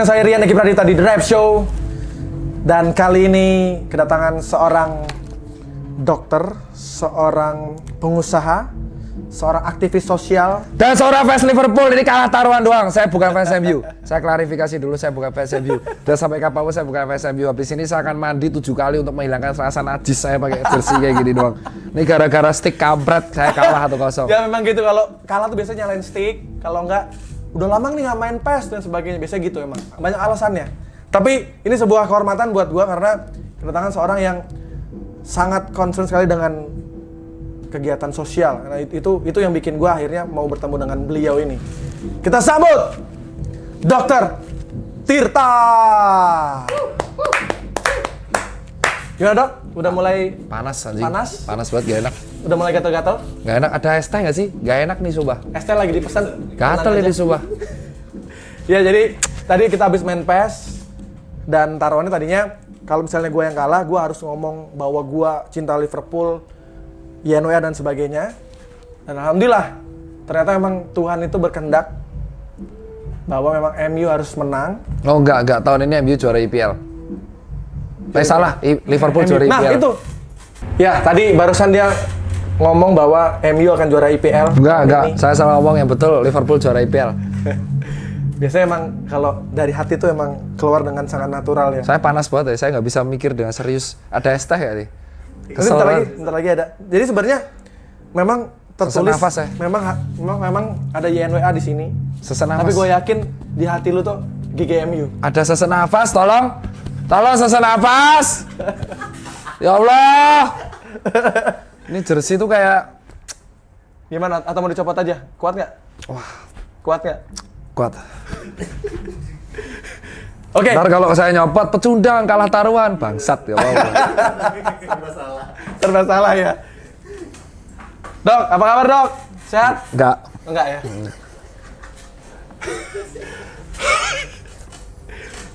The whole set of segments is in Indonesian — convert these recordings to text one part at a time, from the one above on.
dengan saya Rian Eki Pradita di Drive Show. Dan kali ini kedatangan seorang dokter, seorang pengusaha, seorang aktivis sosial, dan seorang fans Liverpool. Ini kalah taruhan doang. Saya bukan fans MU. Saya klarifikasi dulu, saya bukan fans MU. Dan sampai kapanpun saya bukan fans MU. Habis ini saya akan mandi 7 kali untuk menghilangkan rasa najis saya pakai jersey kayak gini doang. Ini gara-gara stick kampret saya kalah 1-0. Ya memang gitu, kalau kalah tuh biasanya nyalain stick, kalau enggak udah lama nih nggak main PES dan sebagainya, biasanya gitu emang. Banyak alasannya. Tapi ini sebuah kehormatan buat gua karena kedatangan seorang yang sangat concern sekali dengan kegiatan sosial. Nah, itu yang bikin gua akhirnya mau bertemu dengan beliau ini. Kita sambut Dr. Tirta. Gimana dok? Udah mulai panas anjing. Panas banget, gak enak. Udah mulai gatal-gatal? Gak enak, ada es teh gak sih? Gak enak nih Subah. Es teh lagi dipesan. Gatel ini Subah. Ya jadi tadi kita habis main PES dan taruhannya tadinya kalau misalnya gue yang kalah, gue harus ngomong bahwa gue cinta Liverpool, YNWA dan sebagainya. Dan alhamdulillah ternyata memang Tuhan itu berkehendak bahwa memang MU harus menang. Oh enggak, tahun ini MU juara IPL. Salah, Liverpool juara IPL. Nah itu. Ya, tadi barusan dia ngomong bahwa MU akan juara IPL. Enggak, saya salah ngomong, yang betul Liverpool juara IPL. Biasanya emang kalau dari hati tuh emang keluar dengan sangat natural ya. Saya panas banget ya, saya nggak bisa mikir dengan serius. Ada es teh ya nih? Bentar lagi ada. Jadi sebenarnya memang tertulis, nafas, ya? memang ada YNWA di sini. Sesak nafas. Tapi gue yakin di hati lu tuh GGMU. Ada sesak nafas, tolong sesak nafas. Ya Allah. Ini jersey tuh kayak gimana? Atau mau dicopot aja? Kuat nggak? Wah, kuat nggak? Kuat. Oke. Ntar kalau saya nyopot pecundang, kalah taruhan, bangsat ya Allah. Serba salah ya. Dok, apa kabar dok? Sehat? Enggak ya?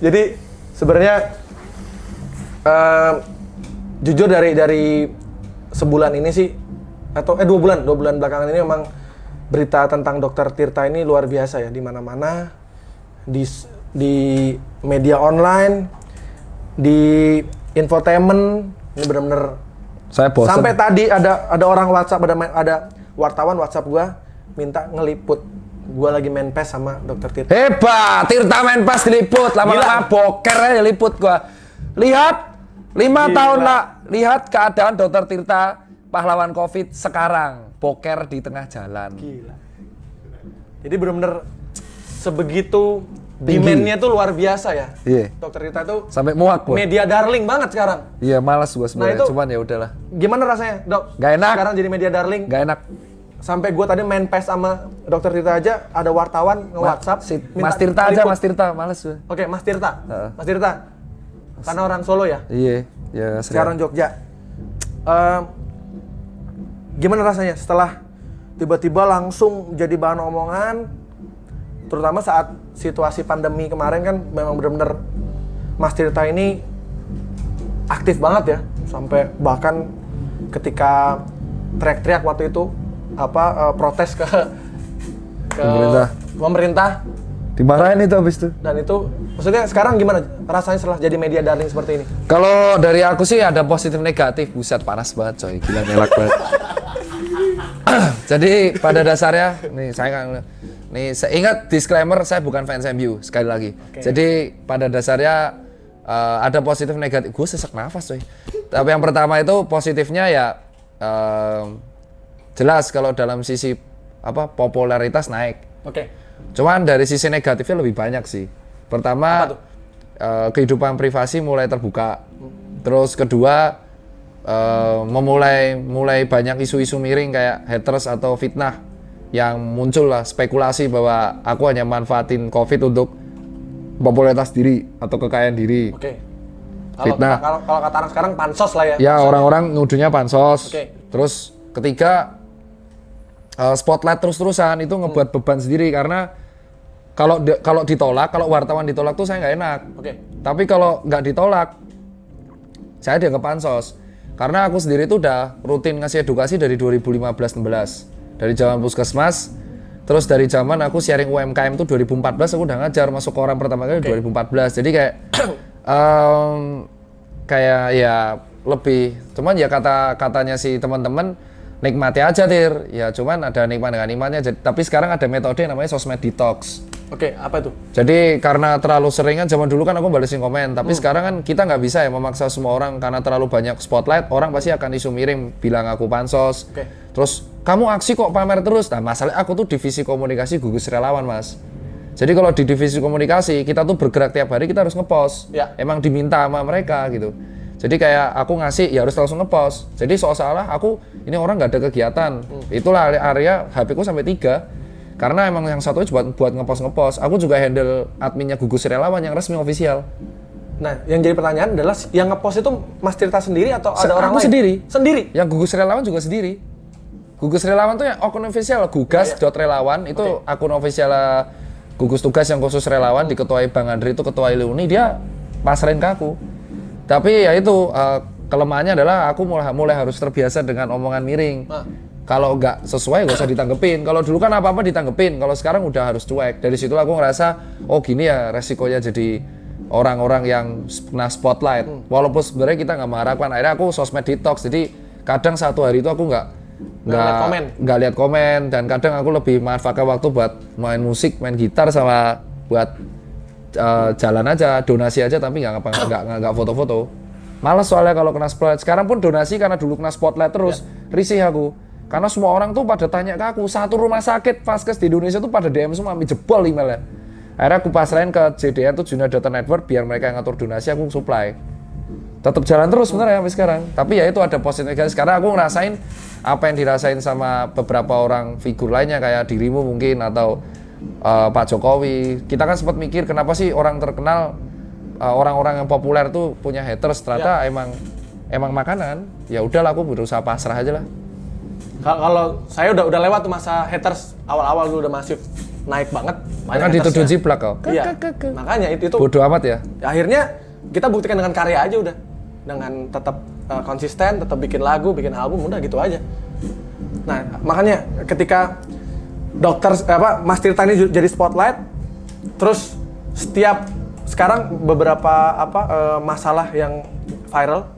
Jadi sebenarnya jujur dari sebulan ini sih, atau 2 bulan belakangan ini memang berita tentang Dr. Tirta ini luar biasa ya, di mana-mana, di media online, di infotainment, ini benar-benar. Saya bosan. Sampai tadi ada orang WhatsApp, ada wartawan WhatsApp gua minta ngeliput gua lagi main PES sama Dr. Tirta. Hebat, Tirta main PES diliput, lama-lama boker aja liput gua. Lihat 5 tahun lah, lihat keadaan Dr. Tirta pahlawan Covid sekarang, boker di tengah jalan. Gila. Jadi benar-benar sebegitu demand-nya tuh luar biasa ya. Iya. Dr. Tirta tuh sampai muak gua. Media darling banget sekarang. Iya, malas gua sebenarnya, Nah, cuman ya udahlah. Gimana rasanya, Dok? Gak enak. Sekarang jadi media darling. Gak enak. Sampai gua tadi main PES sama Dr. Tirta aja, ada wartawan nge-WhatsApp. Mas Tirta aja, Mas Tirta, males gua. Oke, Mas Tirta. Mas Tirta. Karena orang Solo ya? Iya, ya sekarang Jogja. Gimana rasanya setelah tiba-tiba langsung jadi bahan omongan, terutama saat situasi pandemi kemarin kan memang benar-benar Mas Tirta ini aktif banget ya, sampai bahkan ketika teriak-teriak waktu itu protes ke pemerintah. Dimarahin itu habis itu. Dan itu maksudnya sekarang gimana rasanya setelah jadi media darling seperti ini? Kalau dari aku sih ada positif negatif. Buset, panas banget coy, gila melak banget. Jadi pada dasarnya saya ingat disclaimer, saya bukan fans MU sekali lagi. Okay. Jadi pada dasarnya ada positif negatif. Gue sesak nafas coy. Tapi yang pertama itu positifnya ya jelas kalau dalam sisi popularitas naik. Oke. Okay. Cuman dari sisi negatifnya lebih banyak sih. Pertama, kehidupan privasi mulai terbuka. Terus kedua, mulai banyak isu-isu miring kayak haters atau fitnah yang muncul lah, spekulasi bahwa aku hanya manfaatin COVID untuk popularitas diri atau kekayaan diri. Oke. Fitnah. Kalau kata orang sekarang pansos lah ya. Ya, orang-orang nuduhnya pansos. Oke. Terus ketiga, spotlight terus-terusan itu ngebuat beban sendiri, karena kalau ditolak, kalau wartawan ditolak tuh saya nggak enak. Oke. Tapi kalau nggak ditolak, saya dianggap pansos. Karena aku sendiri tuh udah rutin ngasih edukasi dari 2015-16. Dari zaman puskesmas, Terus dari zaman aku sharing UMKM tuh 2014 aku udah ngajar, masuk koran pertama kali 2014. Jadi kayak kayak ya lebih, cuman ya katanya si teman-teman nikmati aja Tir. Ya cuman ada nikmat dengan nikmatnya. Tapi sekarang ada metode namanya sosmed detox. Oke, apa itu? Jadi karena terlalu sering kan, zaman dulu kan aku balesin komen, tapi sekarang kan kita nggak bisa ya memaksa semua orang karena terlalu banyak spotlight, orang pasti akan isu miring bilang aku pansos. Terus kamu aksi kok pamer terus. Nah masalahnya aku tuh divisi komunikasi gugus relawan Mas. Jadi kalau di divisi komunikasi kita tuh bergerak tiap hari, kita harus ngepost. Emang diminta sama mereka gitu. Jadi kayak aku ngasih ya harus langsung ngepost. Jadi soal-soalnya aku ini orang nggak ada kegiatan. Itulah area HP ku sampai 3. Karena emang yang satu buat ngepost. Aku juga handle adminnya gugus relawan yang resmi official. Nah, yang jadi pertanyaan adalah yang ngepost itu Mas Tirta sendiri atau ada orang lain? Sendiri. Sendiri? Yang gugus relawan juga sendiri. Gugus relawan tuh yang akun official, gugas.relawan itu akun official gugus tugas yang khusus relawan, diketuai Bang Andri, itu ketua Iluni, dia pasrahin ke aku. Tapi ya itu kelemahannya adalah aku mulai harus terbiasa dengan omongan miring. Kalau nggak sesuai nggak usah ditanggepin. Kalau dulu kan apa-apa ditanggepin. Kalau sekarang udah harus cuek. Dari situ aku ngerasa, oh gini ya resikonya jadi orang-orang yang kena spotlight. Walaupun sebenarnya kita nggak mengharapkan. Akhirnya aku sosmed detox. Jadi kadang satu hari itu aku nggak lihat komen. Dan kadang aku lebih manfaatkan waktu buat main musik, main gitar, sama buat jalan aja, donasi aja, tapi nggak foto-foto. Males soalnya kalau kena spotlight. Sekarang pun donasi karena dulu kena spotlight terus, risih aku. Karena semua orang tuh pada tanya ke aku, satu rumah sakit Vaskes di Indonesia tuh pada DM semua, jebol emailnya. Akhirnya aku pasrahin ke JDN tuh Junior Data Network biar mereka yang ngatur donasi, aku supply. Tetap jalan terus sebenarnya sampai sekarang. Tapi ya itu ada positif negatif. Sekarang aku ngerasain apa yang dirasain sama beberapa orang figur lainnya kayak dirimu mungkin atau Pak Jokowi. Kita kan sempat mikir kenapa sih orang terkenal, orang-orang yang populer tuh punya haters. Ternyata emang makanan. Ya udahlah, aku berusaha pasrah aja lah. Kalau saya udah lewat tuh masa haters awal-awal dulu udah masif naik banget. Kan dituduh jiplak kau. Iya. Makanya itu bodoh amat ya. Akhirnya kita buktikan dengan karya aja udah. Dengan tetap konsisten, tetap bikin lagu, bikin album, udah gitu aja. Nah, makanya ketika Mas Tirta ini jadi spotlight, terus sekarang beberapa masalah yang viral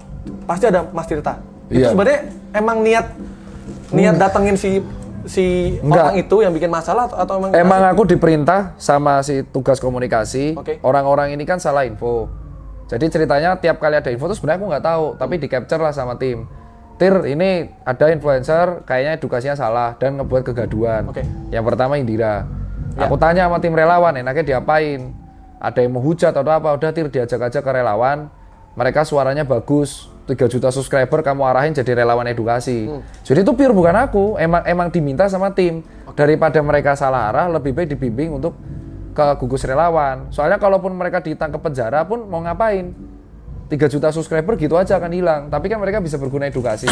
pasti ada Mas Tirta. Itu sebenarnya emang niat datengin si orang itu yang bikin masalah atau emang aku diperintah sama si tugas komunikasi. Orang-orang ini kan salah info. Jadi ceritanya tiap kali ada info tuh sebenarnya aku nggak tahu, tapi di capture lah sama tim. Tir, ini ada influencer kayaknya edukasinya salah dan ngebuat kegaduhan. Yang pertama Indira. Aku tanya sama tim relawan, enaknya diapain? Ada yang mau hujat atau apa? Udah Tir, diajak aja ke relawan. Mereka suaranya bagus, 3 juta subscriber, kamu arahin jadi relawan edukasi. Jadi itu pure bukan aku, emang diminta sama tim. Daripada mereka salah arah, lebih baik dibimbing untuk ke gugus relawan. Soalnya kalaupun mereka ditangkap penjara pun mau ngapain? 3 juta subscriber gitu aja akan hilang. Tapi kan mereka bisa berguna edukasi.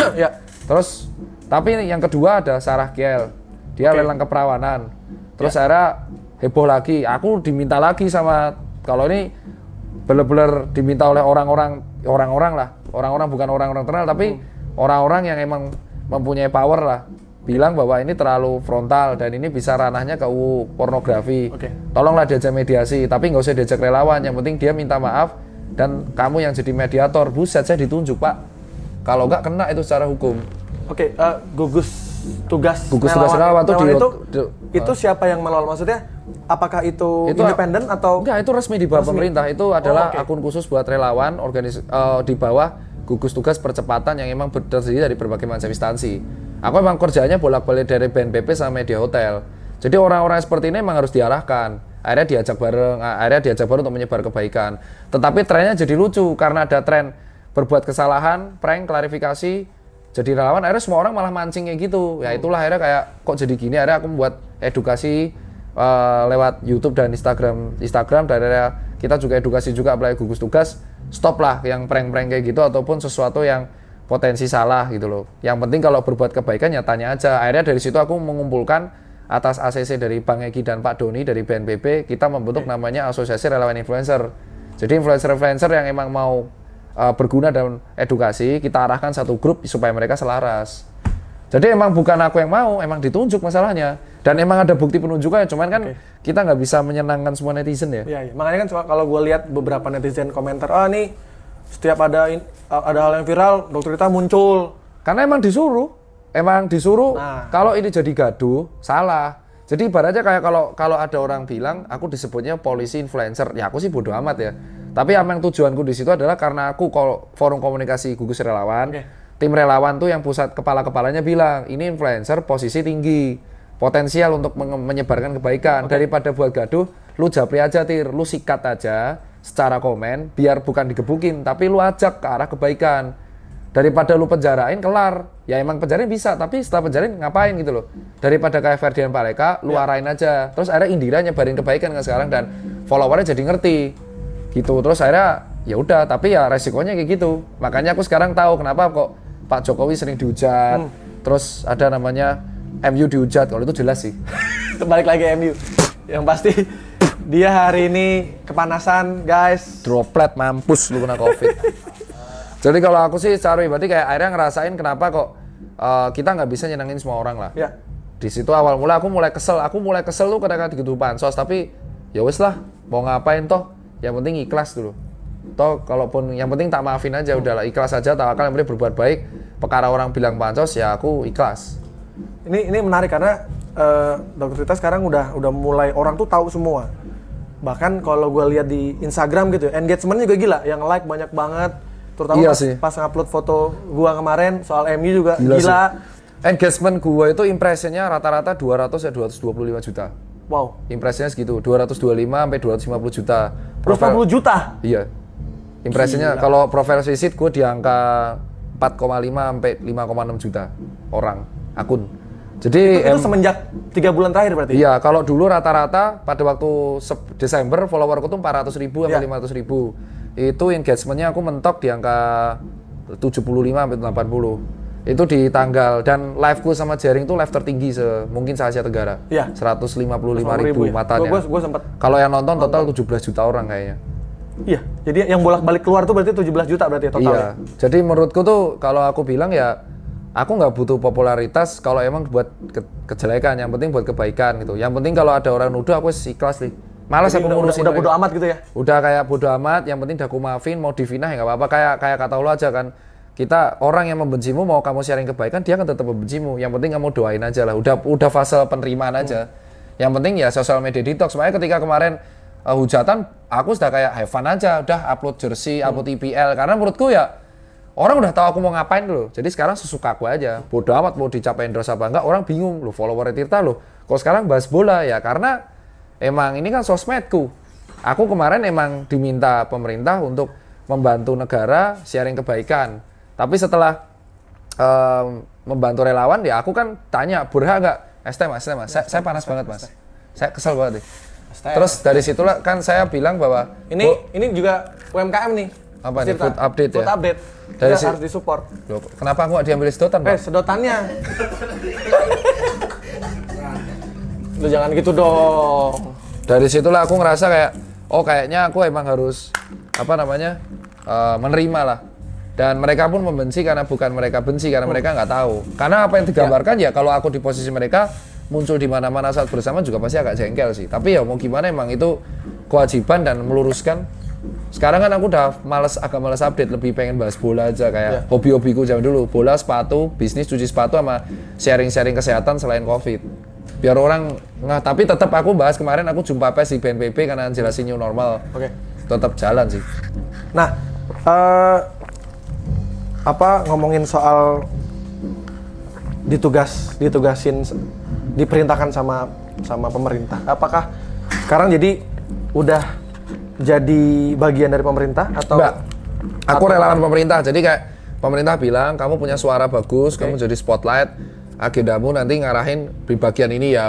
Terus, tapi yang kedua ada Sarah Kiel. Dia lelang keperawanan. Terus akhirnya heboh lagi. Aku diminta lagi sama, kalau ini bener-bener diminta oleh orang-orang lah. Orang-orang bukan orang-orang terkenal, tapi orang-orang yang emang mempunyai power lah. Bilang bahwa ini terlalu frontal dan ini bisa ranahnya ke UU pornografi. Tolonglah diajak mediasi, tapi nggak usah diajak relawan. Yang penting dia minta maaf dan kamu yang jadi mediator. Buset, saya ditunjuk Pak. Kalau nggak kena itu secara hukum. Gugus tugas relawan itu siapa yang melolol? Maksudnya apakah itu independen atau enggak? Itu resmi di bawah pemerintah. Itu adalah akun khusus buat relawan di bawah gugus tugas percepatan yang emang terdiri dari berbagai macam instansi. Aku emang kerjanya bolak-balik dari BNPB sama media hotel. Jadi orang-orang seperti ini emang harus diarahkan. Akhirnya diajak bareng untuk menyebar kebaikan. Tetapi trennya jadi lucu karena ada tren berbuat kesalahan, prank, klarifikasi, jadi relawan. Akhirnya semua orang malah mancing kayak gitu. Ya itulah akhirnya kayak kok jadi gini. Akhirnya aku membuat edukasi lewat YouTube dan Instagram. Dan akhirnya kita juga edukasi juga apalagi gugus tugas. Stop lah yang prank-prank kayak gitu ataupun sesuatu yang potensi salah gitu loh. Yang penting kalau berbuat kebaikan nyatanya aja. Akhirnya dari situ aku mengumpulkan atas ACC dari Bang Egi dan Pak Doni dari BNPB, kita membentuk namanya Asosiasi Relawan Influencer. Jadi influencer-influencer yang emang mau berguna dalam edukasi, kita arahkan satu grup supaya mereka selaras. Jadi emang bukan aku yang mau, emang ditunjuk masalahnya. Dan emang ada bukti penunjukannya, cuman kan kita nggak bisa menyenangkan semua netizen ya. Iya, iya. Makanya kan kalau gue lihat beberapa netizen komentar, ah nih setiap ada hal yang viral, Dokter Tirta muncul. Karena emang disuruh. Nah. Kalau ini jadi gaduh, salah. Jadi ibaratnya kayak kalau ada orang bilang, aku disebutnya polisi influencer, ya aku sih bodo amat ya. Tapi emang tujuanku di situ adalah karena aku kalau forum komunikasi gugus relawan, tim relawan tuh yang pusat kepala-kepalanya bilang, ini influencer posisi tinggi. Potensial untuk menyebarkan kebaikan. Daripada buat gaduh, lu japri aja Tir, lu sikat aja secara komen biar bukan digebukin, tapi lu ajak ke arah kebaikan. Daripada lu penjarain kelar. Ya emang penjarain bisa, tapi setelah penjarain ngapain gitu loh. Daripada kayak Ferdian Paleka, lu arahin aja. Terus akhirnya Indira nyebarin kebaikan kan sekarang dan followernya jadi ngerti. Gitu. Terus akhirnya ya udah, tapi ya resikonya kayak gitu. Makanya aku sekarang tahu kenapa kok Pak Jokowi sering dihujat. Terus ada namanya MU dihujat, kalau itu jelas sih. Balik lagi MU. Yang pasti dia hari ini kepanasan, guys. Droplet mampus lu kena Covid. Jadi kalau aku sih secara pribadi kayak akhirnya ngerasain kenapa kok kita nggak bisa nyenengin semua orang lah. Ya. Di situ awal mula aku mulai kesel. Aku mulai kesel tuh ketika digituin bansos, tapi ya wes lah, mau ngapain toh? Yang penting ikhlas dulu. Toh kalaupun yang penting tak maafin aja, udahlah ikhlas aja, tawakal, yang penting berbuat baik. Perkara orang bilang bansos ya aku ikhlas. Ini menarik karena Dokter Tirta sekarang udah mulai orang tuh tahu semua. Bahkan kalau gue lihat di Instagram gitu, engagement juga gila, yang like banyak banget. Terutama pas ngupload foto gua kemarin soal MU juga gila. Engagement gua itu impressionnya rata-rata 200 ya 225 juta. Wow. Impressionnya segitu, 225 sampai 250 juta. 250 juta? Iya. Impressionnya kalau profile visit gua di angka 4,5 sampai 5,6 juta orang akun. Jadi itu semenjak 3 bulan terakhir berarti? Iya, kalau dulu rata-rata pada waktu Desember followerku tuh 400.000 sampai 500.000. Itu engagementnya aku mentok di angka 75 sampai 80. Itu di tanggal, dan liveku sama Jering tuh live tertinggi mungkin se-Asia Tenggara. Iya. 155.000 matanya. Gua sempet. Kalau yang nonton total 17 juta orang kayaknya. Iya. Jadi yang bolak-balik keluar tuh berarti 17 juta berarti ya total. Iya. Jadi menurutku tuh kalau aku bilang ya aku nggak butuh popularitas kalau emang buat kejelekan, yang penting buat kebaikan gitu. Yang penting kalau ada orang nuduh aku ikhlas nih. Malas aku ngurusin. Udah bodo amat gitu ya? Udah kayak bodo amat, yang penting aku maafin, mau difinah ya nggak apa-apa. Kayak kata lo aja kan. Kita orang yang membencimu, mau kamu sharing kebaikan, dia akan tetap membencimu. Yang penting kamu doain aja lah. Udah fase penerimaan aja. Yang penting ya sosial media detox. Makanya ketika kemarin hujatan, aku sudah kayak have fun aja. Udah upload jersey, upload IPL. Karena menurutku ya orang udah tahu aku mau ngapain loh. Jadi sekarang sesuka aku aja. Bodo amat mau dicapain endorse apa enggak, orang bingung loh follower Tirta loh. Kalau sekarang bahas bola ya karena emang ini kan sosmedku. Aku kemarin emang diminta pemerintah untuk membantu negara sharing kebaikan. Tapi setelah membantu relawan ya aku kan tanya, berhak nggak? ST mas. Saya panas banget mas. Saya kesel banget nih. Terus dari situlah kan saya bilang bahwa ini juga UMKM nih. Apa nih? Food update ya? Food update. Dari harus disupport. Loh, kenapa aku nggak diambil sedotan, Pak? Sedotannya. Lu jangan gitu dong. Dari situlah aku ngerasa kayak, oh kayaknya aku emang harus menerima lah. Dan mereka pun membenci karena bukan mereka benci, karena mereka nggak tahu. Karena apa yang digambarkan ya kalau aku di posisi mereka muncul di mana-mana saat bersama juga pasti agak jengkel sih. Tapi ya mau gimana, emang itu kewajiban dan meluruskan. Sekarang kan aku udah agak males update, lebih pengen bahas bola aja kayak hobi-hobiku zaman dulu, bola, sepatu, bisnis, cuci sepatu sama sharing-sharing kesehatan selain Covid. Biar orang tapi tetap aku bahas kemarin aku jumpa pes di BNPB karena jelasin new normal. Oke. Tetap jalan sih. Nah, ngomongin soal ditugasin, diperintahkan sama pemerintah. Apakah sekarang udah jadi bagian dari pemerintah atau? Enggak. Aku relawan pemerintah. Jadi kayak pemerintah bilang kamu punya suara bagus, kamu jadi spotlight. Agendamu nanti ngarahin di bagian ini ya.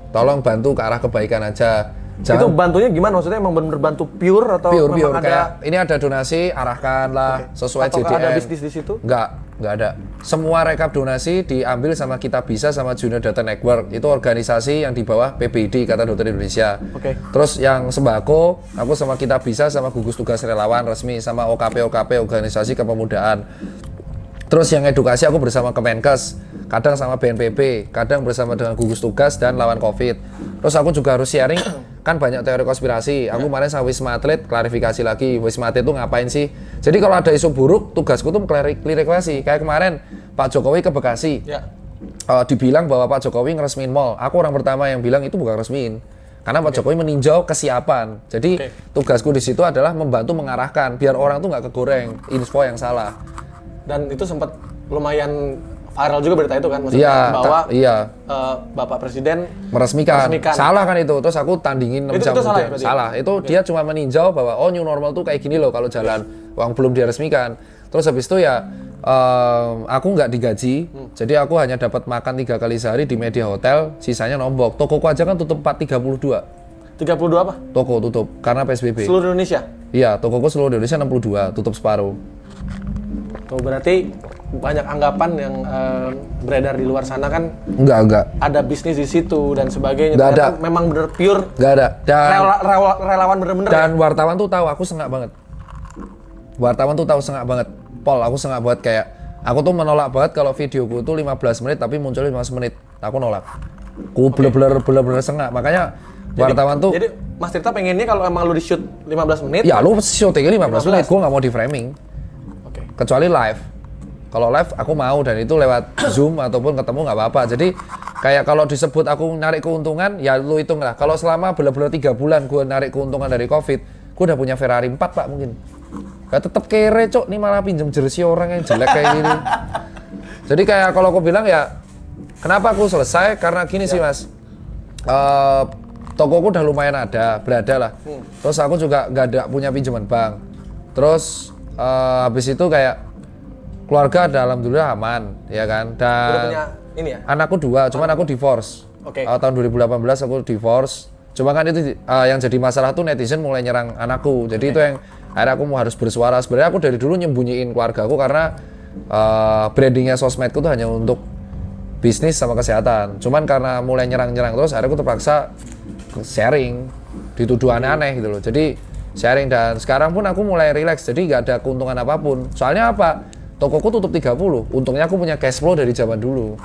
Tolong bantu ke arah kebaikan aja. Itu bantunya gimana? Maksudnya emang benar-benar bantu pure atau pure memang kayak ini ada donasi, arahkan lah sesuai JDM. Apakah ada bisnis di situ? Enggak ada. Semua rekap donasi diambil sama Kita Bisa sama Junior Data Network. Itu organisasi yang di bawah PBID, Ikatan Dokter Indonesia. Oke. Terus yang sembako, aku sama Kita Bisa sama gugus tugas relawan resmi sama OKP organisasi kepemudaan. Terus yang edukasi aku bersama Kemenkes, kadang sama BNPB, kadang bersama dengan gugus tugas dan lawan COVID. Terus aku juga harus sharing, kan banyak teori konspirasi. Aku kemarin sama Wisma Atlet klarifikasi lagi, Wisma Atlet itu ngapain sih? Jadi kalau ada isu buruk, tugasku tuh klarifikasi. Kayak kemarin Pak Jokowi ke Bekasi, dibilang bahwa Pak Jokowi ngeresmiin mall. Aku orang pertama yang bilang itu bukan resmiin. Karena Pak Jokowi meninjau kesiapan. Jadi tugasku di situ adalah membantu mengarahkan, biar orang tuh nggak kegoreng info yang salah. Dan itu sempat lumayan viral juga berita itu kan, maksudnya bahwa Bapak Presiden meresmikan. Salah kan itu. Terus aku tandingin 6 jam itu salah, kemudian. Salah. Itu dia cuma meninjau bahwa new normal tuh kayak gini loh kalau jalan uang belum diresmikan. Terus habis itu ya aku nggak digaji, jadi aku hanya dapat makan 3 kali sehari di media hotel, sisanya nombok. Tokoku aja kan tutup 4.32. 32 apa? Toko tutup karena PSBB. Seluruh Indonesia? Iya, tokoku seluruh Indonesia 62, tutup separuh. Tuh berarti banyak anggapan yang beredar di luar sana kan? Enggak. Ada bisnis di situ dan sebagainya. Enggak ada. Memang bener pure. Enggak ada. Dan relawan bener-bener. Dan ya? Wartawan tuh tahu aku sengak banget. Wartawan tuh tahu sengak banget. Pol, aku sengak banget kayak aku tuh menolak banget kalau videoku tuh 15 menit tapi munculnya 15 menit. Aku nolak. Aku bener-bener sengak. Makanya wartawan tuh. Jadi Mas Tirta pengennya kalau emang lu di shoot 15 menit. Ya lu syutingnya 15 menit, gua nggak mau di framing. Kecuali live. Kalau live aku mau dan itu lewat Zoom ataupun ketemu nggak apa-apa. Jadi kayak kalau disebut aku narik keuntungan, ya lu hitung lah. Kalau selama bener-bener 3 bulan gue narik keuntungan dari COVID, gue udah punya Ferrari 4 Pak mungkin. Ya tetep kere cok, nih malah pinjem jersey orang yang jelek kayak gini. Jadi kayak kalau aku bilang ya, kenapa aku selesai? Karena gini sih Mas. Tokoku udah lumayan berada lah. Terus aku juga nggak ada punya pinjaman bank. Terus habis itu kayak keluarga ada alhamdulillah aman, ya kan. Dan udah punya ini ya? Anakku 2, cuman aku divorce. Tahun 2018 aku divorce. Cuma kan itu yang jadi masalah tuh netizen mulai nyerang anakku. Jadi itu yang akhirnya aku mau harus bersuara. Sebenarnya aku dari dulu nyembunyiin keluarga aku karena brandingnya sosmedku tuh hanya untuk bisnis sama kesehatan. Cuman karena mulai nyerang-nyerang terus, akhirnya aku terpaksa sharing, dituduh aneh-aneh gitu loh. Jadi sharing dan sekarang pun aku mulai relax, jadi nggak ada keuntungan apapun. Soalnya apa? Tokoku tutup 30, untungnya aku punya cash flow dari zaman dulu.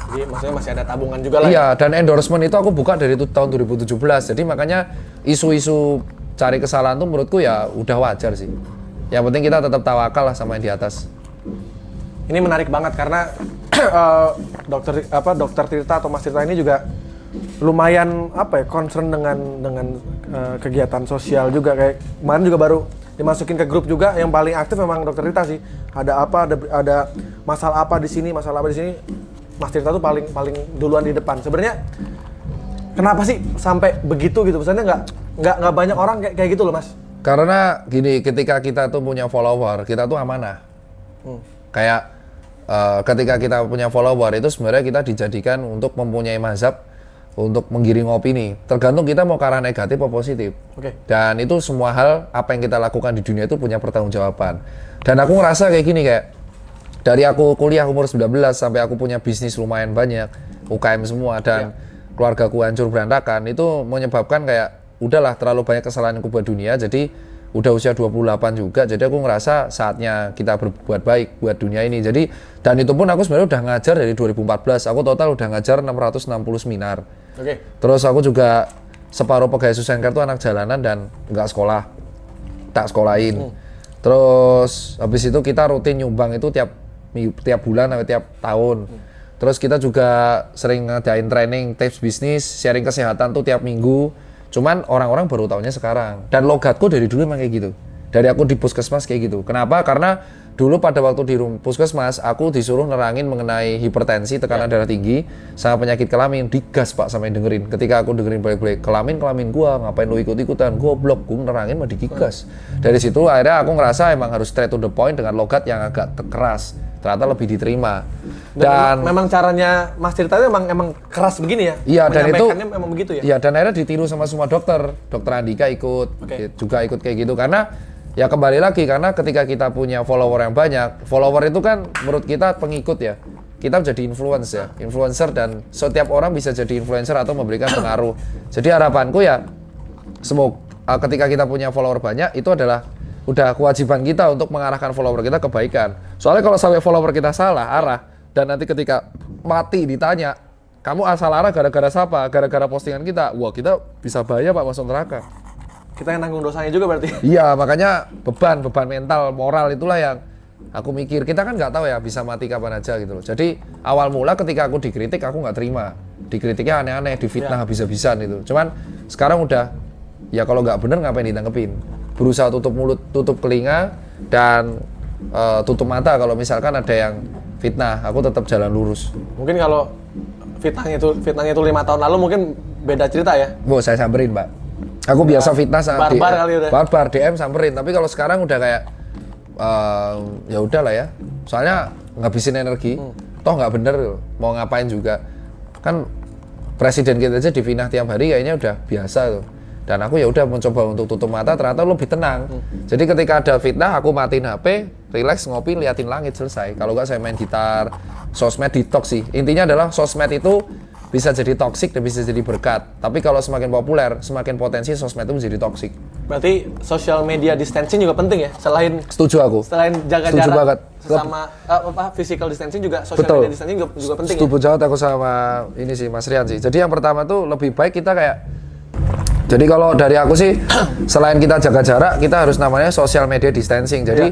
Jadi maksudnya masih ada tabungan juga lah. Iya, dan endorsement itu aku buka dari tahun 2017. Jadi makanya isu-isu cari kesalahan tuh menurutku ya udah wajar sih. Yang penting kita tetap tawakal lah sama yang di atas. Ini menarik banget karena dokter Tirta atau Mas Tirta ini juga lumayan concern dengan kegiatan sosial juga. Kayak kemarin juga baru dimasukin ke grup juga, yang paling aktif memang dokter Tirta sih. Ada masalah apa di sini, Mas Tirta tuh paling duluan di depan. Sebenarnya kenapa sih sampai begitu gitu? Misalnya nggak banyak orang kayak gitu loh Mas. Karena gini, ketika kita tuh punya follower, kita tuh amanah. Kayak ketika kita punya follower itu sebenarnya kita dijadikan untuk mempunyai mazhab, untuk menggiring opini. Tergantung kita mau ke arah negatif atau positif. Dan itu semua hal apa yang kita lakukan di dunia itu punya pertanggungjawaban. Dan aku ngerasa kayak gini, kayak dari aku kuliah umur 19 sampai aku punya bisnis lumayan banyak, UKM semua, dan keluargaku hancur berantakan, itu menyebabkan kayak udahlah terlalu banyak kesalahan aku buat dunia. Jadi udah usia 28 juga, jadi aku ngerasa saatnya kita berbuat baik buat dunia ini. Jadi dan itu pun aku sebenarnya udah ngajar dari 2014. Aku total udah ngajar 660 seminar. Terus aku juga separuh pegawai Susan Care itu anak jalanan dan nggak sekolah, tak sekolahin. Terus habis itu kita rutin nyumbang itu tiap bulan atau tiap tahun. Terus kita juga sering ngadain training tips bisnis, sharing kesehatan tuh tiap minggu. Cuman orang-orang baru taunya sekarang. Dan logatku dari dulu emang kayak gitu. Dari aku di puskesmas kayak gitu. Kenapa? Karena dulu pada waktu di puskesmas aku disuruh nerangin mengenai hipertensi, tekanan darah tinggi, sama penyakit kelamin. Digas Pak sampai dengerin. Ketika aku dengerin balik-balik, kelamin gua, ngapain lu ikut-ikutan? Goblok, gua nerangin mah digigas. Dari situ akhirnya aku ngerasa emang harus straight to the point dengan logat yang agak keras. Ternyata lebih diterima. Dan memang caranya Mas Tirta itu emang keras begini ya? Iya, dan itu memang begitu ya? Iya, dan akhirnya ditiru sama semua dokter. Dokter Andika ikut, juga ikut kayak gitu. Karena ya kembali lagi, karena ketika kita punya follower yang banyak, follower itu kan menurut kita pengikut ya. Kita menjadi influencer, dan setiap orang bisa jadi influencer atau memberikan pengaruh. Jadi harapanku ya, semoga ketika kita punya follower banyak, itu adalah udah kewajiban kita untuk mengarahkan follower kita kebaikan. Soalnya kalau sampai follower kita salah arah dan nanti ketika mati ditanya, kamu asal arah gara-gara siapa? Gara-gara postingan kita. Wah, kita bisa bahaya Pak, masuk neraka. Kita yang nanggung dosanya juga berarti. Iya, makanya beban mental, moral itulah yang aku mikir. Kita kan nggak tahu ya bisa mati kapan aja gitu loh. Jadi awal mula ketika aku dikritik aku nggak terima. Dikritiknya aneh-aneh, difitnah habis-habisan itu. Cuman sekarang udah ya kalau nggak bener ngapain ditanggepin. Berusaha tutup mulut, tutup telinga, dan tutup mata kalau misalkan ada yang fitnah, aku tetap jalan lurus. Mungkin kalau fitnahnya itu 5 tahun lalu mungkin beda cerita ya. Bu, saya samperin, Pak. Aku biasa fitnah sama barbar kali udah. Barbar DM samperin, tapi kalau sekarang udah kayak ya udahlah ya. Soalnya ngabisin energi. Toh nggak bener mau ngapain juga. Kan presiden kita aja difitnah tiap hari kayaknya udah biasa tuh. Dan aku ya udah mencoba untuk tutup mata, ternyata lebih tenang. Jadi ketika ada fitnah, aku matiin HP, relax, ngopi, liatin langit, selesai. Kalau nggak saya main gitar, sosmed detox sih. Intinya adalah sosmed itu bisa jadi toksik dan bisa jadi berkat. Tapi kalau semakin populer, semakin potensi sosmed itu menjadi toksik. Berarti social media distancing juga penting ya? Setuju aku. Selain jaga Setuju jarak banget. sama physical distancing juga social Betul. media distancing juga penting. Setuju banget aku sama ini sih Mas Rian sih. Jadi yang pertama tuh lebih baik kita kayak jadi kalau dari aku sih, selain kita jaga jarak, kita harus namanya social media distancing. Jadi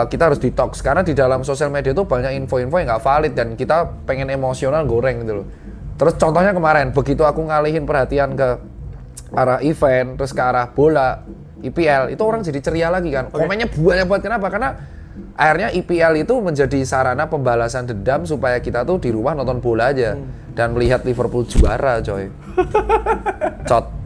kita harus detox karena di dalam sosial media itu banyak info-info yang nggak valid dan kita pengen emosional goreng gitu loh. Terus contohnya kemarin, begitu aku ngalihin perhatian ke arah event, terus ke arah bola, IPL, itu orang jadi ceria lagi kan. Komennya banyak banget, kenapa? Karena akhirnya IPL itu menjadi sarana pembalasan dendam supaya kita tuh di rumah nonton bola aja dan melihat Liverpool juara, coy. Cot.